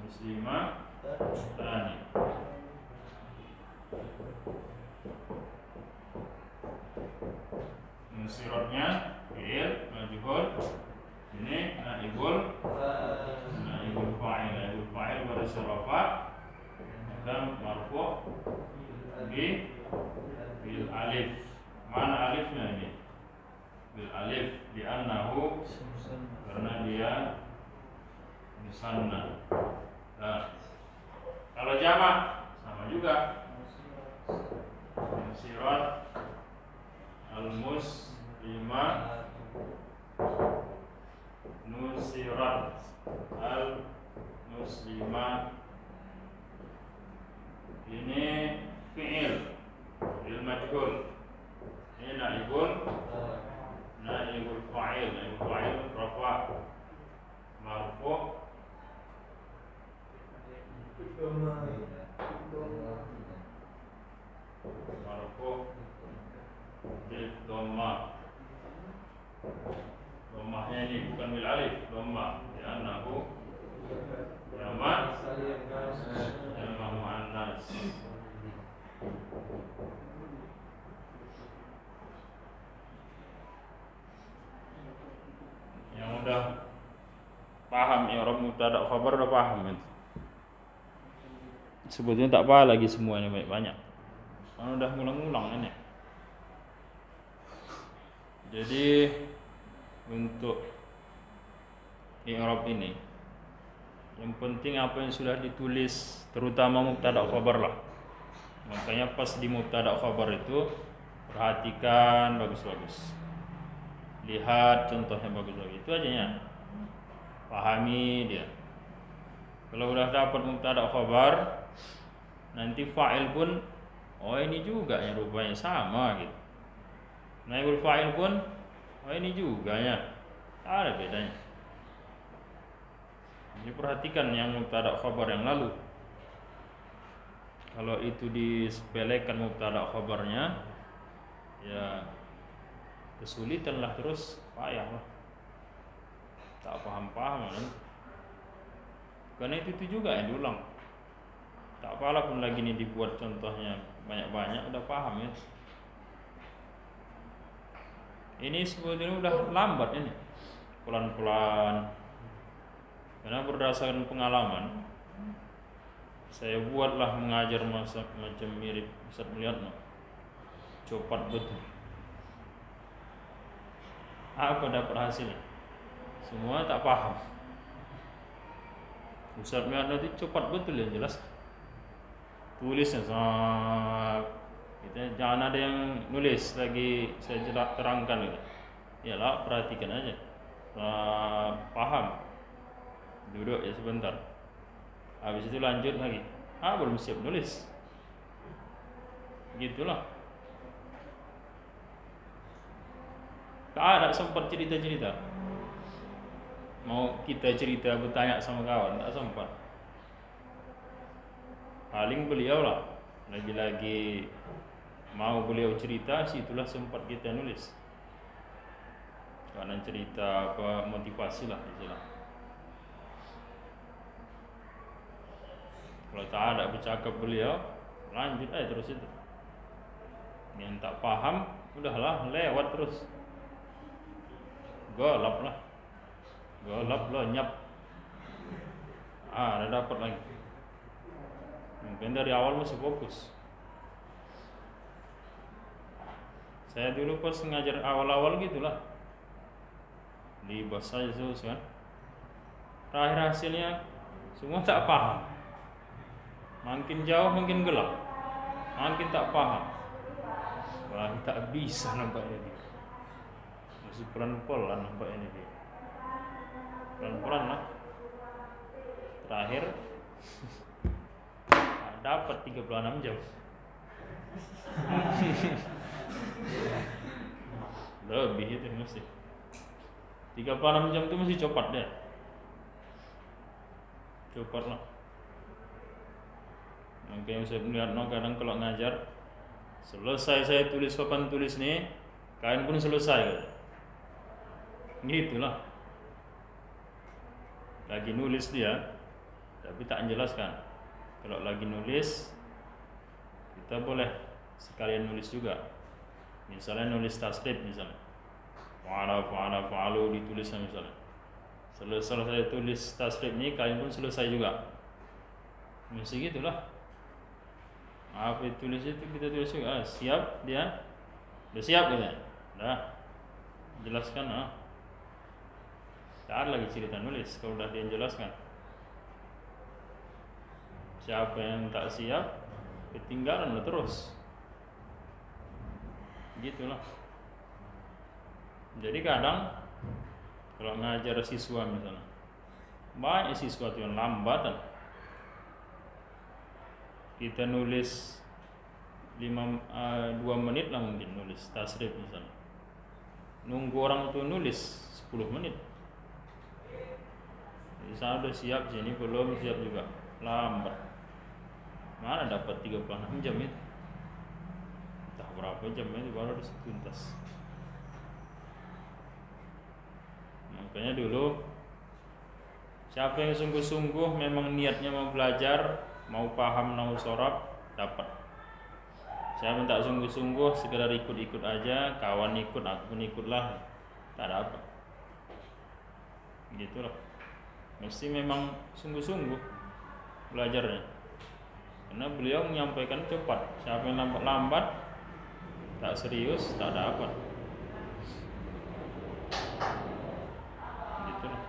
muslimah tani. Nusiratnya fi'il majhul, ini naibul fa'il baris rafa, maka marfu bil alif. Mana alifnya ini? Bil alif li'annahu, karena dia musanna. Nah, kalau jamak sama juga. Nusirat al-muslimah, nusirat al-muslimah. Ini fi'il majhul. Ini naibul fa'il rafa marfu bil dhammah. Dhammahnya ini bukan bil alif, dhammah li'annahu jamak muannas. Yang udah paham i'rab mubtada khabar udah paham kan? Sebetulnya tak apa lagi semuanya banyak. Kan udah ngulang-ngulang ini. Jadi untuk i'rab ini yang penting apa yang sudah ditulis, terutama mubtada khabar lah. Makanya pas di mubtada khabar itu perhatikan bagus-bagus. Lihat contohnya bagus-bagus. Itu aja ya. Pahami dia. Kalau udah dapat mubtada khabar, nanti fa'il pun oh ini juga ya rupanya sama gitu. Naibul fa'il pun oh ini juga ya. Ada bedanya. Jadi perhatikan yang mubtada khabar yang lalu. Kalau itu disepelekan mubtada khabarnya, ya kesulitan lah, terus payah lah, tak paham-paham kan? Karena itu juga yang diulang. Tak apalah pun lagi ini dibuat contohnya banyak-banyak, udah paham ya. Ini sebetulnya udah lambat ini, pelan-pelan. Karena berdasarkan pengalaman, saya buatlah mengajar macam mirip Ustaz melihat cepat betul. Apa dapat hasilnya? Semua tak paham. Ustaz melihat nanti cepat betul yang jelas. Tulisnya jangan ada yang nulis lagi saya terangkan gitu. Yalah perhatikan aja. Paham. Duduk ya sebentar. Habis itu lanjut lagi. Belum siap nulis. Gitulah. Tak ada sempat cerita-cerita. Mau kita cerita bertanya sama kawan, tak sempat. Paling beliau lah. Lagi-lagi mau beliau cerita, situlah sempat kita nulis. Karena cerita apa motivasi lah istilah. Kalau tak ada bercakap beliau, lanjut aja terus itu. Yang tak paham, udahlah lewat terus. Golap lah, lenyap. Ada dapat lagi. Mungkin dari awal masih fokus. Saya dulu pas ngajar awal-awal gitulah, di bahasa Yesus kan. Terakhir hasilnya semua tak paham. Makin jauh makin gelap, makin tak paham. Wah, tak bisa nampaknya dia. Masih pelan-pelan nampaknya dia. Pelan-pelan lah. Terakhir dapat 36 jam. Lebih itu mesti 36 jam itu mesti cepat deh. Cepat lah. Mungkin saya melihat kadang kalau ngajar, selesai saya tulis papan tulis nih, kalian pun selesai. Gitulah. Lagi nulis dia, tapi tak menjelaskan. Kalau lagi nulis, kita boleh sekalian nulis juga. Misalnya nulis tasrif misalnya, fa'alu ditulisnya misalnya. Selesai saya tulis tasrif ini, kalian pun selesai juga. Mesti gitulah. Apa tulis itu kita tulis juga. Siap dia, udah siap gitu. Dah jelaskan. Tak ada lagi cerita nulis kalau udah dia jelaskan. Siapa yang tak siap, ketinggalan lah terus. Gitulah. Jadi kadang kalau ngajar siswa misalnya, banyak siswa yang lambatan. Kita nulis 2 menit lah mungkin nulis tasrif misalnya. Nunggu orang itu nulis 10 menit. Di sana udah siap, sini belum siap juga, lambat. Mana dapat 36 jam itu? Entah berapa jam itu baru harus tuntas. Makanya dulu siapa yang sungguh-sungguh memang niatnya mau belajar, mau paham, mau sorab, dapat. Saya minta sungguh-sungguh, sekedar ikut-ikut aja, kawan ikut, aku pun ikutlah, tak dapat. Gitulah. Mesti memang sungguh-sungguh belajarnya. Karena beliau menyampaikan cepat. Siapa yang lambat-lambat, tak serius, tak dapat. Gitulah.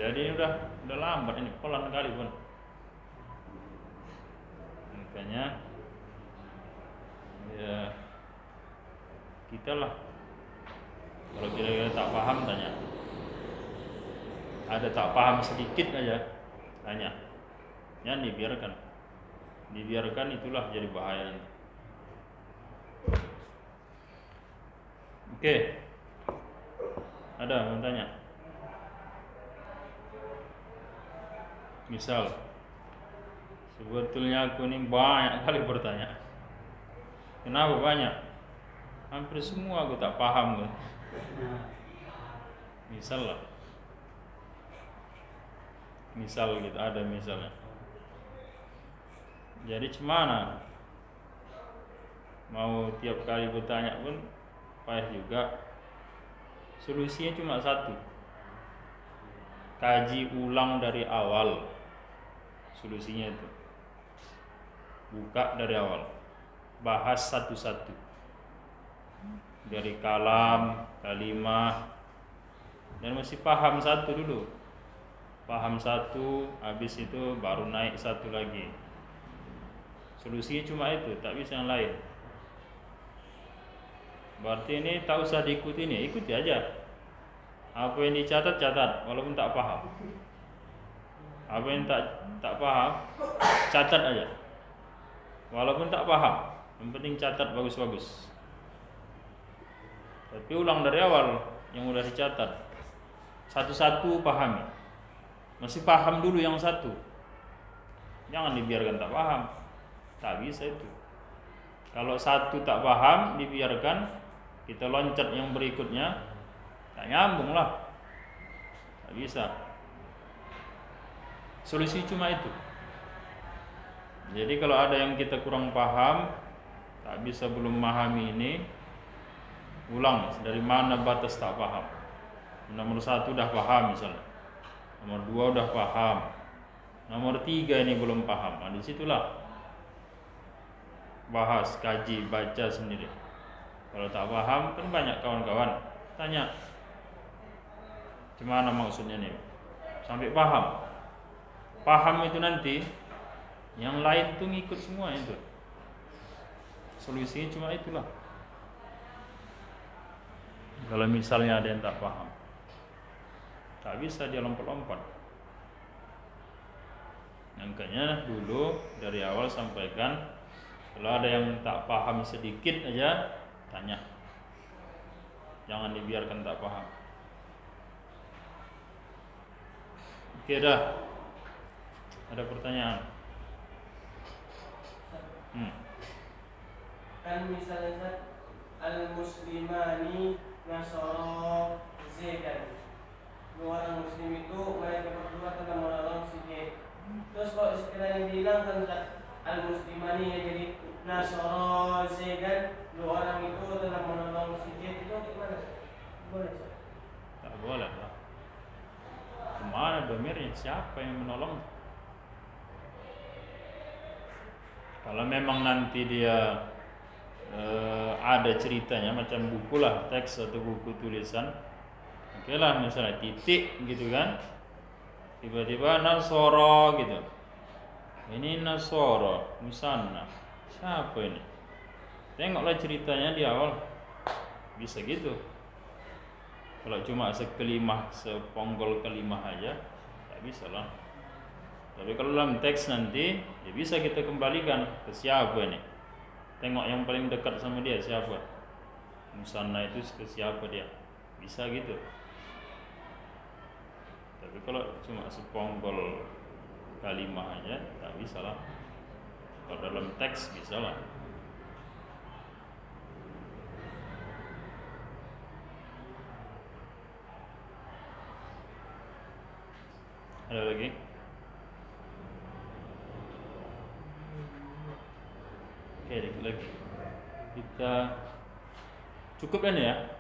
Jadi ini udah lambat ini, pelan kali pun. Makanya ya kita lah, kalau kira-kira tak paham tanya. Ada tak paham sedikit aja tanya. Ya dibiarkan. Dibiarkan itulah jadi bahaya. Oke. Ada yang tanya? Misal sebetulnya aku ini banyak kali bertanya. Kenapa banyak? Hampir semua aku tak paham kan. Misal gitu, ada misalnya. Jadi cemana? Mau tiap kali bertanya pun payah juga. Solusinya cuma satu. Kaji ulang dari awal. Solusinya itu. Buka dari awal. Bahas satu-satu. Dari kalam, kalimah. Dan mesti paham satu dulu. Paham satu, habis itu baru naik satu lagi. Solusinya cuma itu, tak bisa yang lain. Berarti ini tak usah diikuti ini, ikuti aja. Apa yang dicatat, catat, walaupun tak paham. Apa yang tak paham, catat aja. Walaupun tak paham, yang penting catat bagus-bagus. Tapi ulang dari awal yang udah dicatat. Satu-satu pahami. Masih paham dulu yang satu. Jangan dibiarkan tak paham. Tak bisa itu. Kalau satu tak paham, dibiarkan, kita loncat yang berikutnya, tak nyambung lah. Tak bisa. Solusi cuma itu. Jadi kalau ada yang kita kurang paham, tak bisa belum memahami ini, ulang dari mana batas tak paham. Nomor 1 udah paham misalnya, nomor 2 udah paham, nomor 3 ini belum paham. Nah, disitulah bahas, kaji, baca sendiri. Kalau tak paham kan banyak kawan-kawan tanya, gimana maksudnya nih, sampai paham. Paham itu nanti yang lain tuh ngikut semua itu. Solusinya cuma itulah. Kalau misalnya ada yang tak paham, tak bisa dia lompat-lompat. Makanya dulu dari awal sampaikan, kalau ada yang tak paham sedikit aja, tanya. Jangan dibiarkan tak paham. Oke dah. Ada pertanyaan? Kan misalnya al-muslimani nasara zaidan, dua orang muslim itu mereka berdua tengah menolong si Z. Terus kalau sekiranya bilang kan al-muslimani ya jadi nasara zaidan, dua orang itu tengah menolong si Z, itu gimana? Boleh Ustaz? Tak boleh lah. Kemana domirnya? Siapa yang menolong? Kalau memang nanti dia ada ceritanya macam buku lah, teks atau buku tulisan, oke lah, misalnya titik gitu kan, tiba-tiba Nasoro gitu, ini Nasoro Musanna, siapa ini? Tengoklah ceritanya di awal, bisa gitu. Kalau cuma sekelimah, seponggol kelimah aja, tak bisa lah. Tapi kalau dalam teks nanti, ya bisa kita kembalikan ke siapa ini. Tengok yang paling dekat sama dia siapa. Musanna itu ke siapa dia. Bisa gitu. Tapi kalau cuma seponggol kalimah aja, tak bisa lah. Kalau dalam teks bisa lah. Ada lagi? Oke, dikit lagi. Kita cukup kan ya?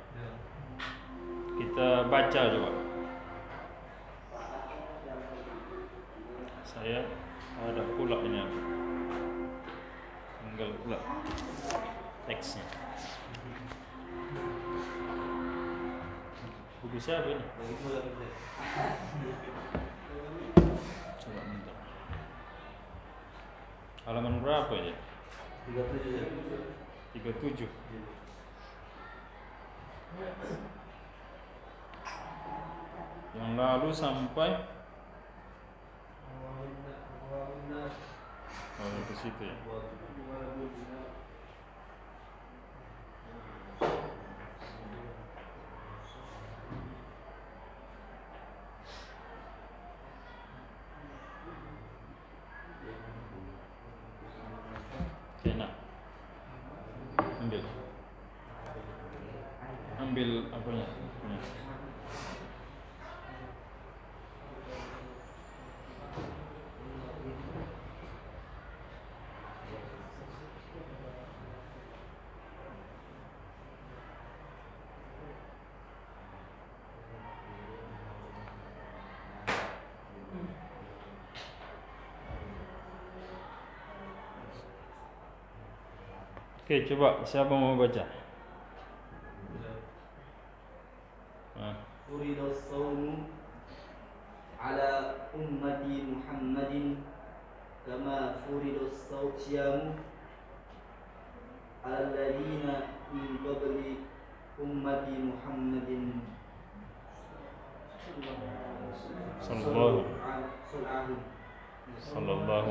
Kita baca coba. Saya ada pula ini aku. Tinggal pula teksnya. Buku siapa ini? Coba minta. Halaman berapa ya? 37. Yang lalu sampai ke situ ya. Oke, nah. Ambil apanya? Oke, coba siapa mau baca? Furidas sawmu ala ummati Muhammadin kama furidas siyamu ala alladhina min qabli ummati Muhammadin sallallahu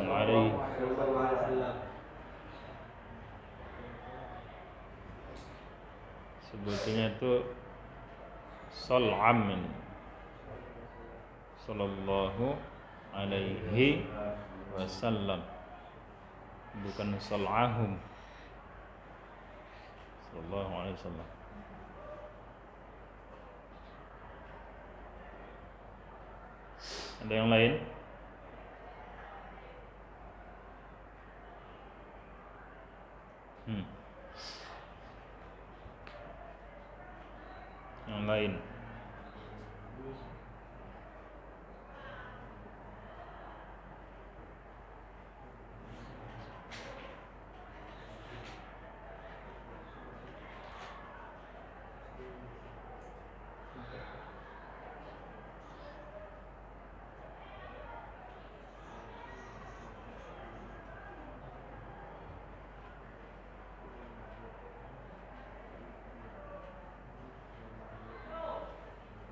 alaihi wasallam. Sebetulnya itu sal'am, sallallahu alaihi wasallam, bukan sal'ahum, sallallahu alaihi wasallam. Ada yang lain? Yang lain.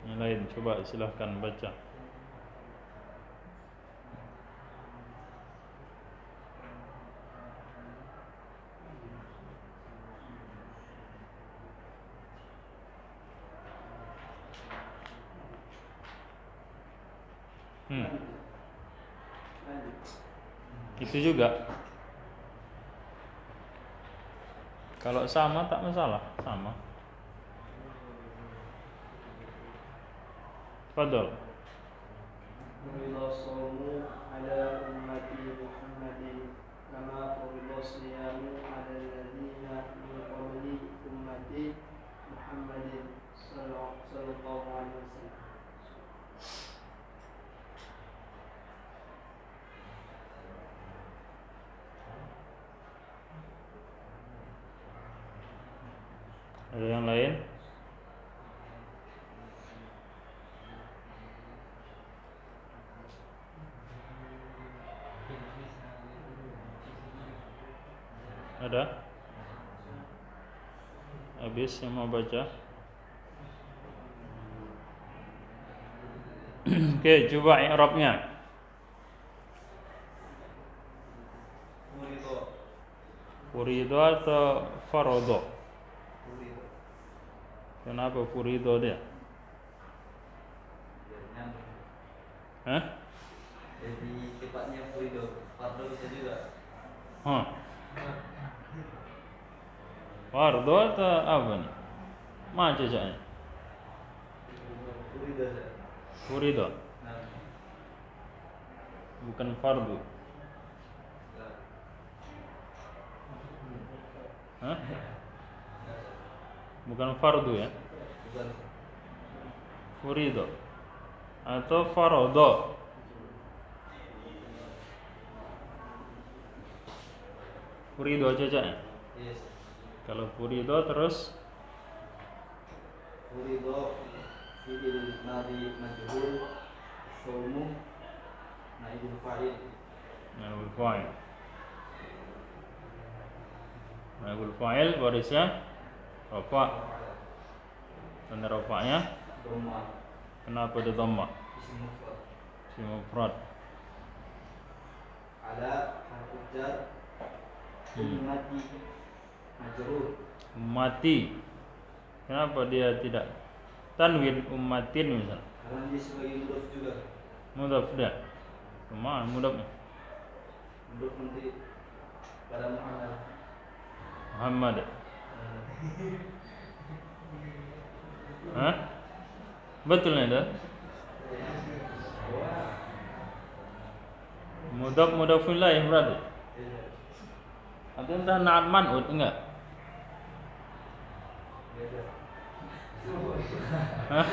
Yang lain, coba silahkan baca. Itu juga. Kalau sama tak masalah, sama. Fadol. Furiḍa shaumu ala ummati Muhammadin kama furiḍa shiyamu ala alladziina min qabli ummati Muhammadin sallallahu alaihi wasallam. Ada yang lain? Ada? Habis yang mau baca? Oke, coba i'rabnya. Furiḍa. Furido atau farodo? Furiḍa. Kenapa furido dia? Hah? Jadi tepatnya furiḍa. Fardu bisa juga. Hah? Fardo atau apa nih? Mana cocoknya? Furiḍa. Furido, Nah, bukan fardu. Hah? Bukan fardu ya? bukan Furido atau farodo? Furido cocoknya. yes. Kalau furido terus Furiḍa fi'il madhi majhul shaumu naibul fa'il. naibul fa'il. Naibul fa'il barisnya rafa. Tanda rafa'nya Dhamma kenapa ada dhamma? isim mufrad. Si mufrad. Ala harfu jar ummati majrur. Ummati. Kenapa dia tidak tanwin ummatin misal? Karena dia sebagai mudhaf juga. Mudhaf dia. Kemana mudhafnya? Mudhaf nanti pada Muhammad. Muhammad. Hah? Betul itu? Mudhaf ilaih berarti. Atau entah na'at man'ud enggak? Hah?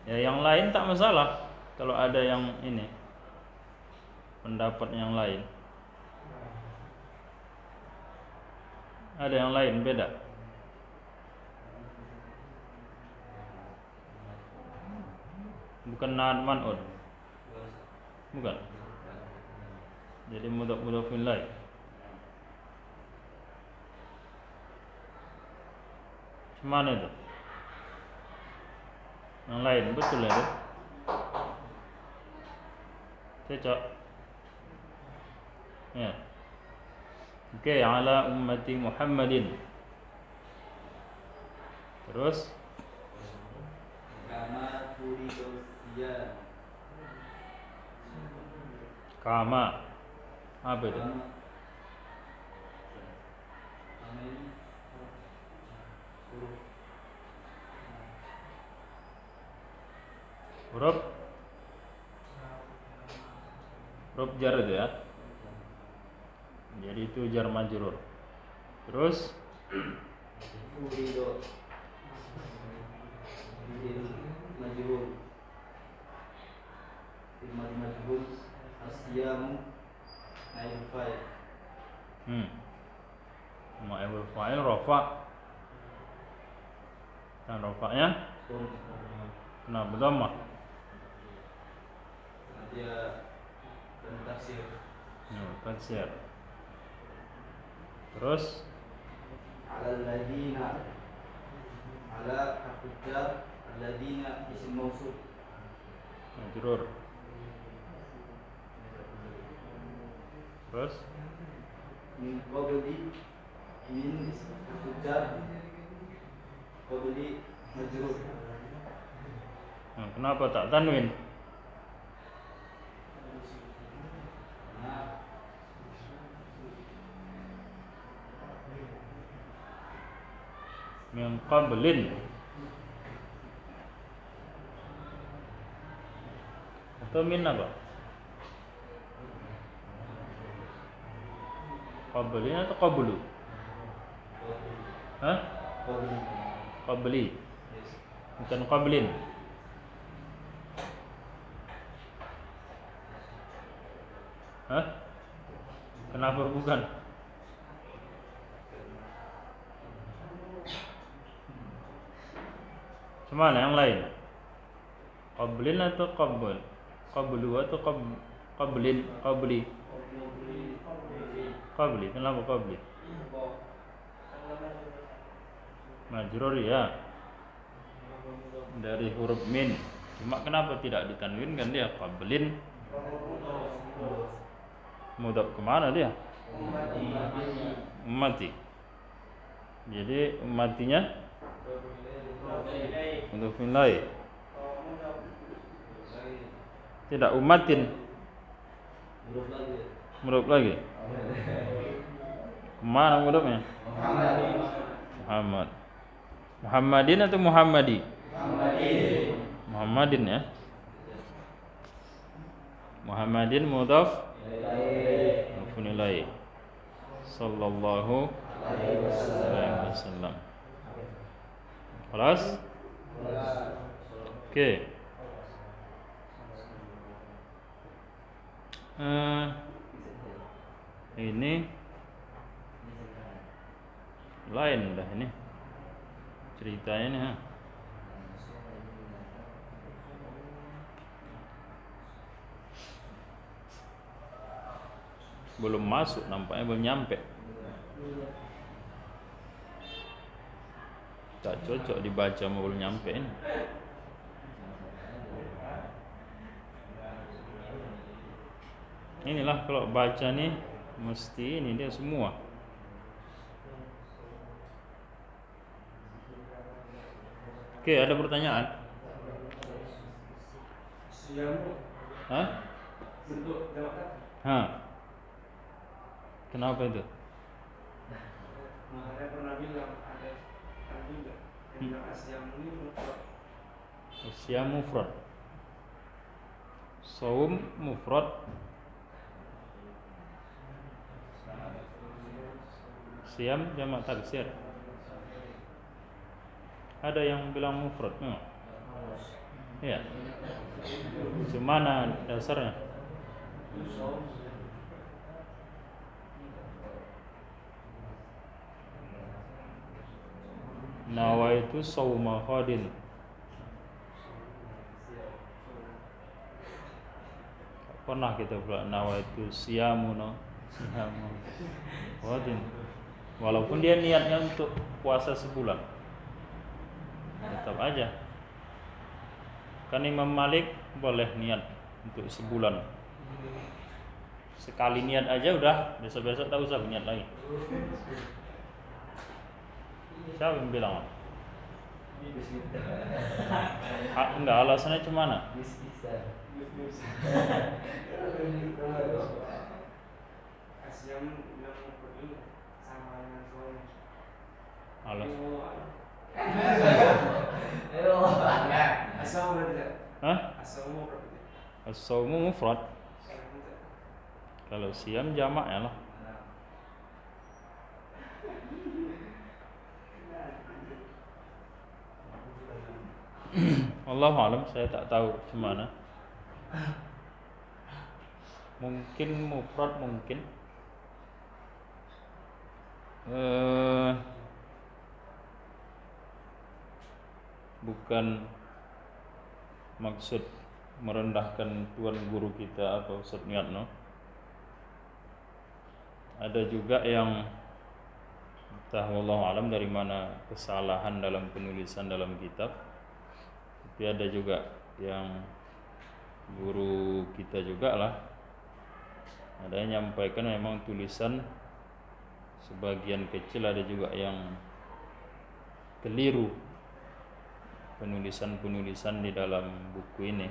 Ya yang lain tak masalah. Kalau ada yang ini pendapat yang lain. Ada yang lain beda. Bukan na'at man'ud. Bukan. Jadi mudhaf ilaih. Mana itu? Yang lain betul ya? Cocok. Ya. Oke, ala ummati Muhammadin. Terus Kama furiḍa siyam. kama. Apa itu? Kama ini huruf Huruf jar itu ya. Jadi itu jar majrur. Terus furido fi'il majhul fi'il majhul asyamu naib fa'il Ma'ibul fa'il rafa. Dan rafa'nya kenapa dhammah? dia taksir Taksir. Terus ala alladina ala hujjar alladina isim mausul majrur. Terus min qabli min hujjar qabli majrur. kenapa tak tanwin? Nah, Min qablin atau min apa? Qablin atau qablu? Hah? qabli Qabli, yes. bukan qablin. Hah? Kenapa bukan? Cemana yang lain? Qablin atau qabl? Qablu atau qablin? Qabli. Qabli. Kenapa qabli? Majrur ya. Dari huruf min. Cuma kenapa tidak ditanwinkan dia? Qablin. Mudhaf kemana dia? Ummati. Jadi ummatinya untuk nilai. Tidak ummatin. Mudhaf lagi. Kemana mudhafnya? Muhammad. Muhammadin atau Muhammadi? Muhammadin ya. Muhammadin mudhaf nilai. Sallallahu alaihi wasallam. Kelas? Oke. Ini lain dah ini ceritanya nih. Belum masuk, nampaknya belum nyampe. Tak cocok dibaca mau belum nyampe ini. Inilah kalau baca nih mesti ini dia semua. Oke, ada pertanyaan? Hah? Bentuk jamak. Hah? Kenapa itu? Saya pernah bilang ada juga yang asyam ini mufrad. Asyam mufrad. Saum mufrad. Siam jamak taksir. Ada yang bilang mufrad? Iya. Cumana dasarnya? Nawaitu sauma khadin. Pernah kita pula nawaitu siamu khadin. Walaupun dia niatnya untuk puasa sebulan, tetap aja. Kan Imam Malik boleh niat untuk sebulan. Sekali niat aja udah, besok-besok tak usah niat lagi. Siapa yang bilang? Enggak, alasannya cuma mana? Asyam bilang pergi sama dengan suami. Alas. Asal berarti tidak? Hah? Asal mau berarti? As-saumu mufrad. Kalau siam jamak ya lah. Allahu alam, saya tak tahu gimana. Mungkin mufrad, mungkin bukan maksud merendahkan tuan guru kita atau Ustaz Miatno. Ada juga yang entah wallahu alam dari mana kesalahan dalam penulisan dalam kitab. Tapi ada juga yang guru kita juga lah, ada yang nyampaikan memang tulisan sebagian kecil, ada juga yang keliru penulisan di dalam buku ini.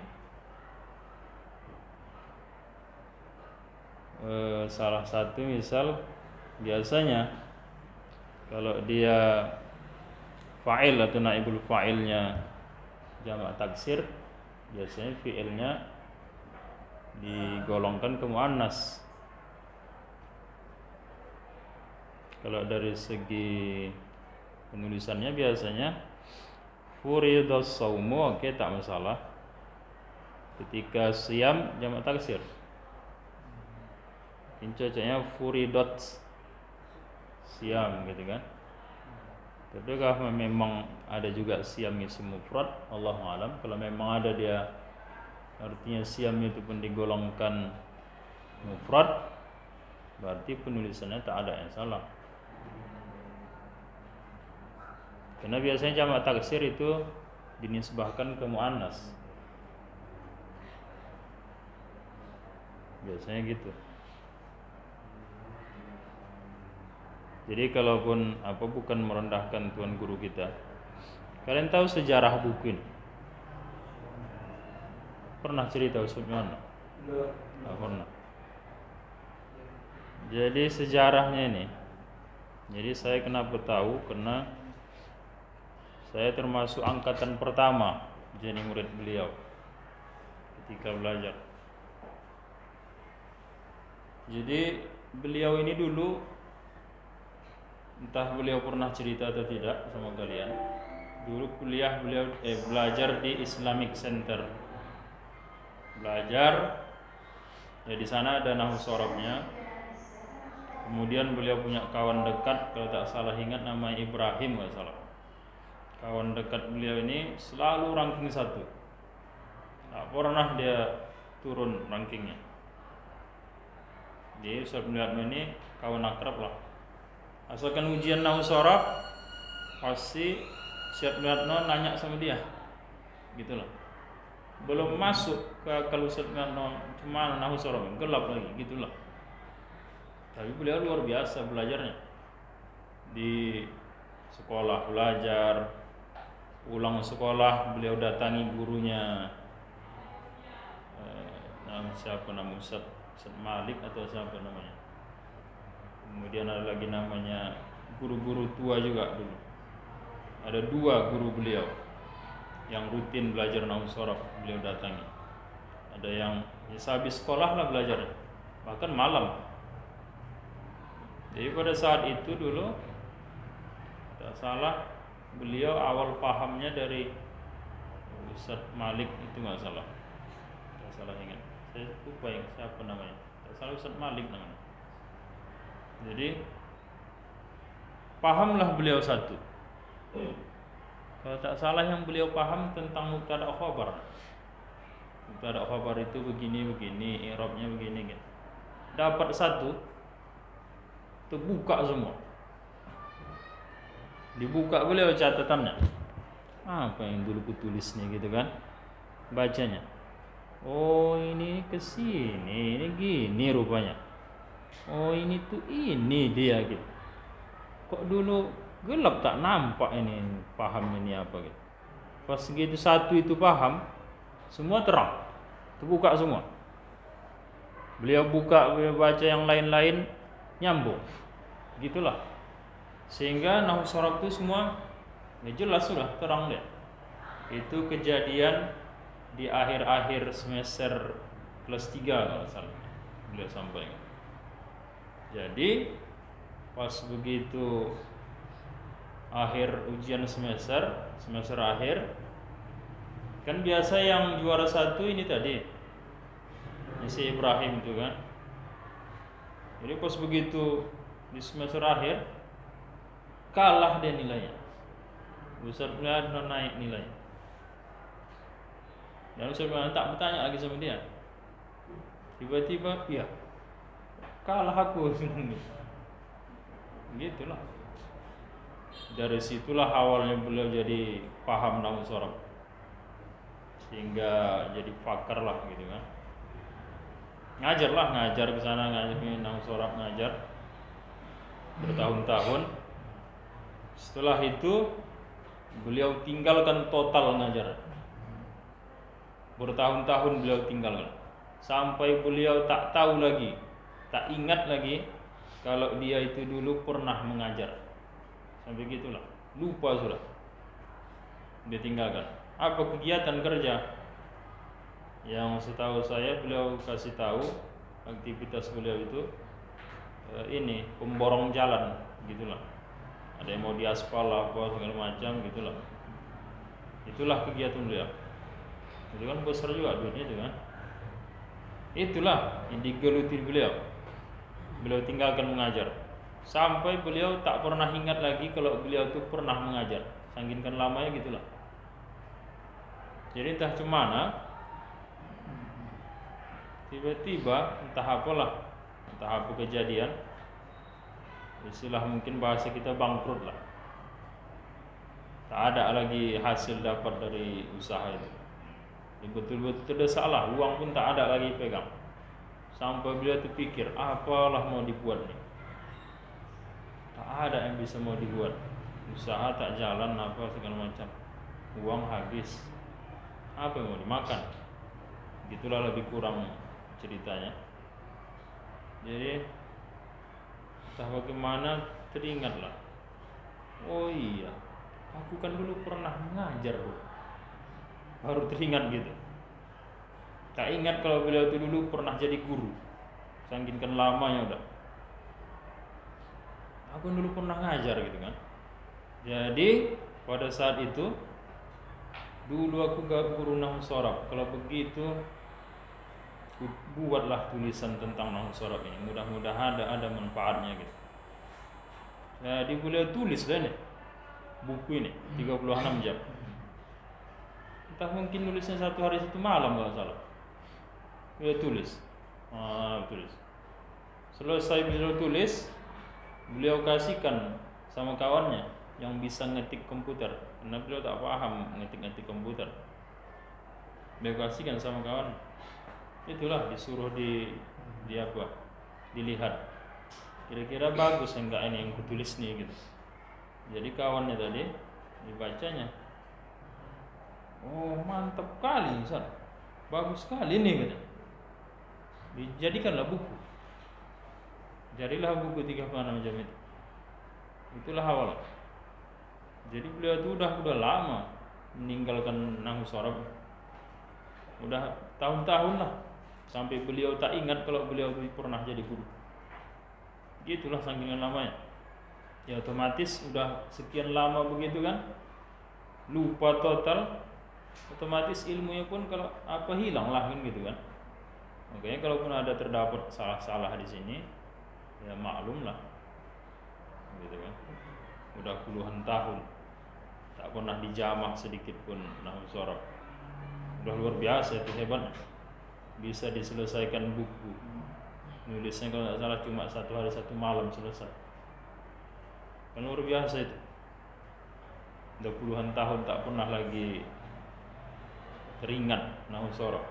Salah satu misal, biasanya kalau dia fa'il atau naibul fa'ilnya jamak taksir, biasanya fi'ilnya digolongkan ke muannas. Kalau dari segi penulisannya biasanya furidas saumu, oke, tak masalah. Ketika siam jamak taksir, cocoknya furidot siam gitu kan. Tapi kalau memang ada juga siam isim mufrad, Allahu alam, kalau memang ada dia artinya siam itu pun digolongkan mufrad, berarti penulisannya tak ada yang salah. Karena biasanya jamak taksir itu dinisbahkan ke muannas, biasanya gitu. Jadi kalaupun bukan merendahkan tuan guru kita. Kalian tahu sejarah buku ini? Pernah cerita Ustaz mana? Tidak pernah. Jadi sejarahnya ini, jadi saya kenapa tahu? Karena saya termasuk angkatan pertama jadi murid beliau ketika belajar. Jadi beliau ini dulu, entah beliau pernah cerita atau tidak sama kalian, dulu kuliah beliau belajar di Islamic Center. Belajar ya, di sana ada nahwu sharafnya. Kemudian beliau punya kawan dekat, kalau tak salah ingat namanya Ibrahim, enggak salah. Kawan dekat beliau ini selalu ranking 1. Tak pernah dia turun rankingnya. Jadi Ustaz Miatno ini kawan akrab lah. Asalkan ujian nahwu sharaf, pasti Ustaz Miatno nanya sama dia, gitulah. Belum masuk ke kalau Ustaz Miatno cuma nahwu sharaf, gelap lagi, gitulah. Tapi beliau luar biasa belajarnya. Di sekolah belajar, pulang sekolah beliau datangi gurunya. Siapa nama Ustaz Malik atau siapa namanya? Kemudian ada lagi namanya guru-guru tua juga dulu. Ada 2 guru beliau yang rutin belajar nahwu sharaf beliau datangi. Ada yang habis sekolah lah belajarnya, bahkan malam. Jadi pada saat itu dulu, tak salah, beliau awal pahamnya dari Ustaz Malik itu, nggak salah. Tak salah ingat, saya lupa yang siapa namanya. Tak salah Ustaz Malik namanya. Jadi pahamlah beliau satu. Kalau tak salah yang beliau paham tentang mubtada khabar. Mubtada khabar itu begini, i'rabnya begini gitu. Dapat satu, terbuka semua. Dibuka beliau catatannya. Apa yang dulu kutulis nih gitu kan? Bacanya. Oh, ini ke sini, ini gini rupanya. Oh, ini tuh ini dia gitu. Kok dulu gelap tak nampak ini, paham ini apa gitu. Pas segitu satu itu paham, semua terang, terbuka semua. Beliau buka, beliau baca yang lain-lain, nyambung, gitulah. Sehingga nahwu sharaf itu semua jelas sudah terang dia. Itu kejadian di akhir-akhir semester kelas 3 kalau salah beliau sampaikan. Jadi pas begitu akhir ujian semester akhir, Kan biasa yang juara 1 ini tadi si Ibrahim itu kan. Jadi pas begitu di semester akhir kalah dia nilainya. Ustaz bilang naik nilai. Dan Ustaz bilang tak bertanya lagi sama dia. Tiba-tiba iya kalah aku. Gitulah. Dari situlah awalnya beliau jadi paham nahwu sorof, sehingga jadi pakar lah gitu kan. Ngajar ke sana, ngajar nahwu sorof, ngajar bertahun-tahun. Setelah itu beliau tinggalkan total ngajar. Bertahun-tahun beliau tinggalkan, sampai beliau tak tahu lagi, tak ingat lagi kalau dia itu dulu pernah mengajar. Sampai gitulah, lupa sudah. Dia tinggalkan. Apa kegiatan kerja? Yang setahu saya beliau kasih tahu aktivitas beliau itu ini pemborong jalan gitulah. Ada yang mau diaspal apa segala macam gitulah. Itulah kegiatan beliau. Itu kan besar juga duitnya itu kan. Itulah yang digeluti beliau. Beliau tinggalkan mengajar. Sampai beliau tak pernah ingat lagi kalau beliau itu pernah mengajar. Saking lamanya gitulah. Jadi entah cemana tiba-tiba entah apalah, entah apa kejadian, istilah mungkin bahasa kita bangkrut lah. Tak ada lagi hasil dapat dari usaha itu. Betul-betul terdesak lah, uang pun tak ada lagi pegang. Sampai beliau terpikir, apalah mau dibuat nih. Tak ada yang bisa mau dibuat. Usaha tak jalan apa segala macam. Uang habis. Apa yang mau dimakan? Gitulah lebih kurang ceritanya. Jadi entah bagaimana teringatlah. Oh iya, aku kan dulu pernah mengajar bro. Baru teringat gitu. Tak ingat kalau beliau itu dulu pernah jadi guru. Saking kan lamanya udah. Aku dulu pernah ngajar gitu kan. Jadi pada saat itu dulu aku gak guru nahwu sorof. Kalau begitu buatlah tulisan tentang nahwu sorof ini. Mudah-mudahan ada manfaatnya gitu. Jadi beliau tulis dah nih buku ini 36 jam. Entah mungkin nulisnya 1 hari 1 malam kalau salah. Beliau tulis. Tulis. Selesai beliau tulis, beliau kasihkan sama kawannya yang bisa ngetik komputer. Karena beliau tak paham ngetik komputer. Beliau kasihkan sama kawan. Itulah disuruh di apa? Dilihat. Kira-kira bagus enggak ini yang kutulis nih gitu. Jadi kawannya tadi dibacanya. Oh, mantap kali, Ustaz. Bagus sekali nih gitu. Dijadikanlah buku. Jadilah buku 36 jam itu. Itulah awal. Jadi beliau itu udah lama meninggalkan nahwu sorof. Udah tahun-tahun lah. Sampai beliau tak ingat kalau beliau pernah jadi guru. Gitulah saking lamanya. Ya otomatis udah sekian lama begitu kan. Lupa total. Otomatis ilmunya pun kalau apa hilang lah kan gitu kan. Makanya kalaupun ada terdapat salah-salah di sini, ya maklum lah gitu kan. Udah puluhan tahun tak pernah dijamah sedikit pun nahwu sorof. Udah luar biasa itu hebatnya. Bisa diselesaikan buku. Nulisnya kalau tidak salah cuma 1 hari 1 malam selesai. Kan luar biasa itu. Udah puluhan tahun tak pernah lagi teringat nahwu sorof.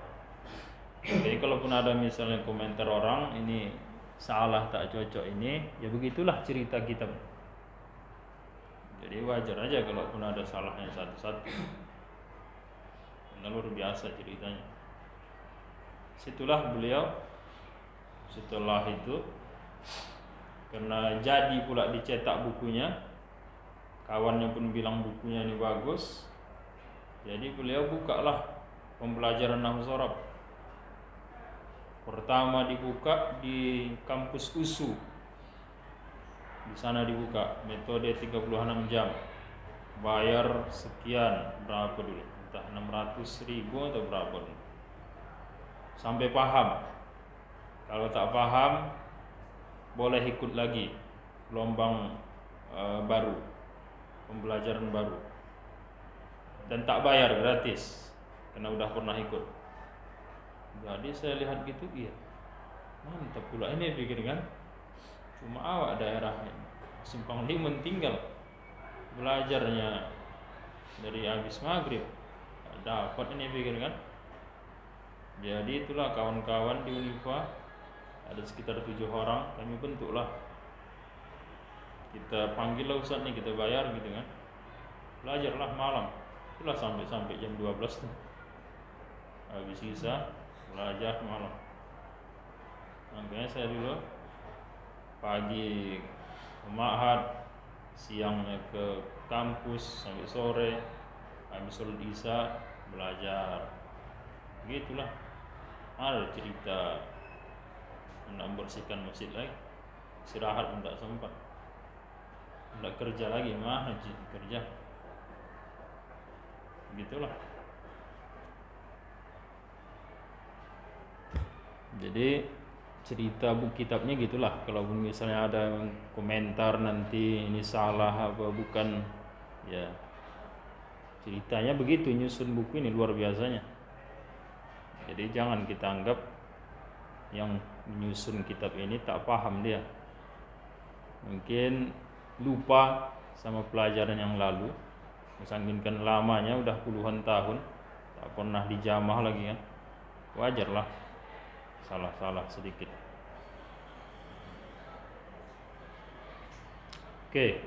Jadi kalaupun ada misalnya komentar orang ini salah tak cocok ini, ya begitulah cerita kita. Jadi wajar aja kalaupun ada salahnya satu-satu. Karena luar biasa ceritanya. Situlah beliau setelah itu karena jadi pula dicetak bukunya, kawannya pun bilang bukunya ini bagus. Jadi beliau bukalah pembelajaran nahwu sorof. Pertama dibuka di kampus USU. Di sana dibuka metode 36 jam. Bayar sekian berapa dulu? entah 600.000 atau berapa, sampai paham. Kalau tak paham, boleh ikut lagi gelombang baru, pembelajaran baru, dan tak bayar, gratis, karena udah pernah ikut. Jadi saya lihat gitu, iya, mantap pula ini, pikir kan. Cuma awak daerahnya Simpang Limun tinggal belajarnya dari habis maghrib, dapat ini, pikir kan. Jadi itulah kawan-kawan di Unifa, ada sekitar 7 orang, kami bentuklah, kita panggil lah ustaz nih, kita bayar gitu kan, belajarlah malam, itulah sampai jam 12 tuh, habis sisa belajar malam. Makanya saya dulu pagi ke ma'had, siangnya ke kampus sampai sore, habis sholat isya belajar, begitulah. Ada cerita hendak membersihkan masjid lagi, istirahat pun tak sempat, hendak kerja lagi, mah kerja, begitulah. Jadi cerita buku kitabnya gitulah. Kalau misalnya ada komentar nanti ini salah apa bukan, ya ceritanya begitu, nyusun buku ini luar biasanya. Jadi jangan kita anggap yang menyusun kitab ini tak paham dia, mungkin lupa sama pelajaran yang lalu, saking lamanya udah puluhan tahun tak pernah dijamah lagi kan, wajarlah salah-salah sedikit. Oke,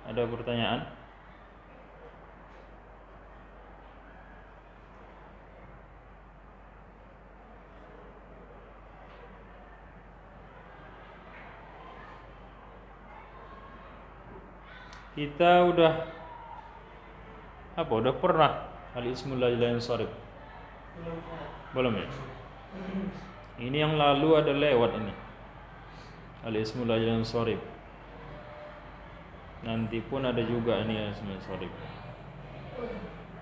ada pertanyaan? Kita udah pernah al-ismul ladzi sharif? Belum ya? Ini yang lalu ada lewat ini, al-ismul ladzi sharif. Nanti pun ada juga ini al-ismul sharif.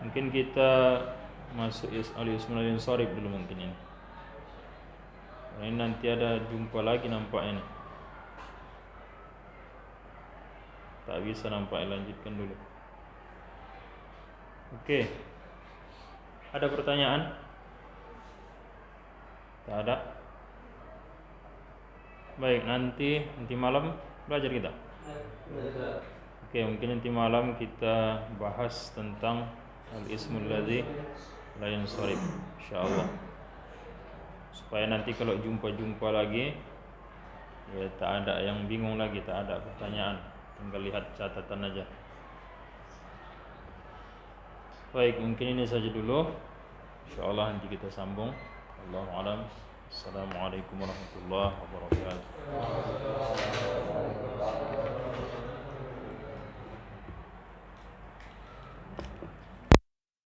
Mungkin kita masuk al-ismul ladzi sharif dulu mungkin ini. Ini nanti ada jumpa lagi nampaknya. Tak bisa nampak, lanjutkan dulu. Oke. Ada pertanyaan? Tak ada. Baik, nanti malam belajar kita. Oke, mungkin nanti malam kita bahas tentang al-ismul ladzi la yansharif, insyaallah. Supaya nanti kalau jumpa lagi ya tak ada yang bingung lagi, tak ada pertanyaan, tinggal lihat catatan aja. Baik, mungkin ini saja dulu. Insyaallah nanti kita sambung. Allahu a'lam. Assalamualaikum warahmatullahi wabarakatuh.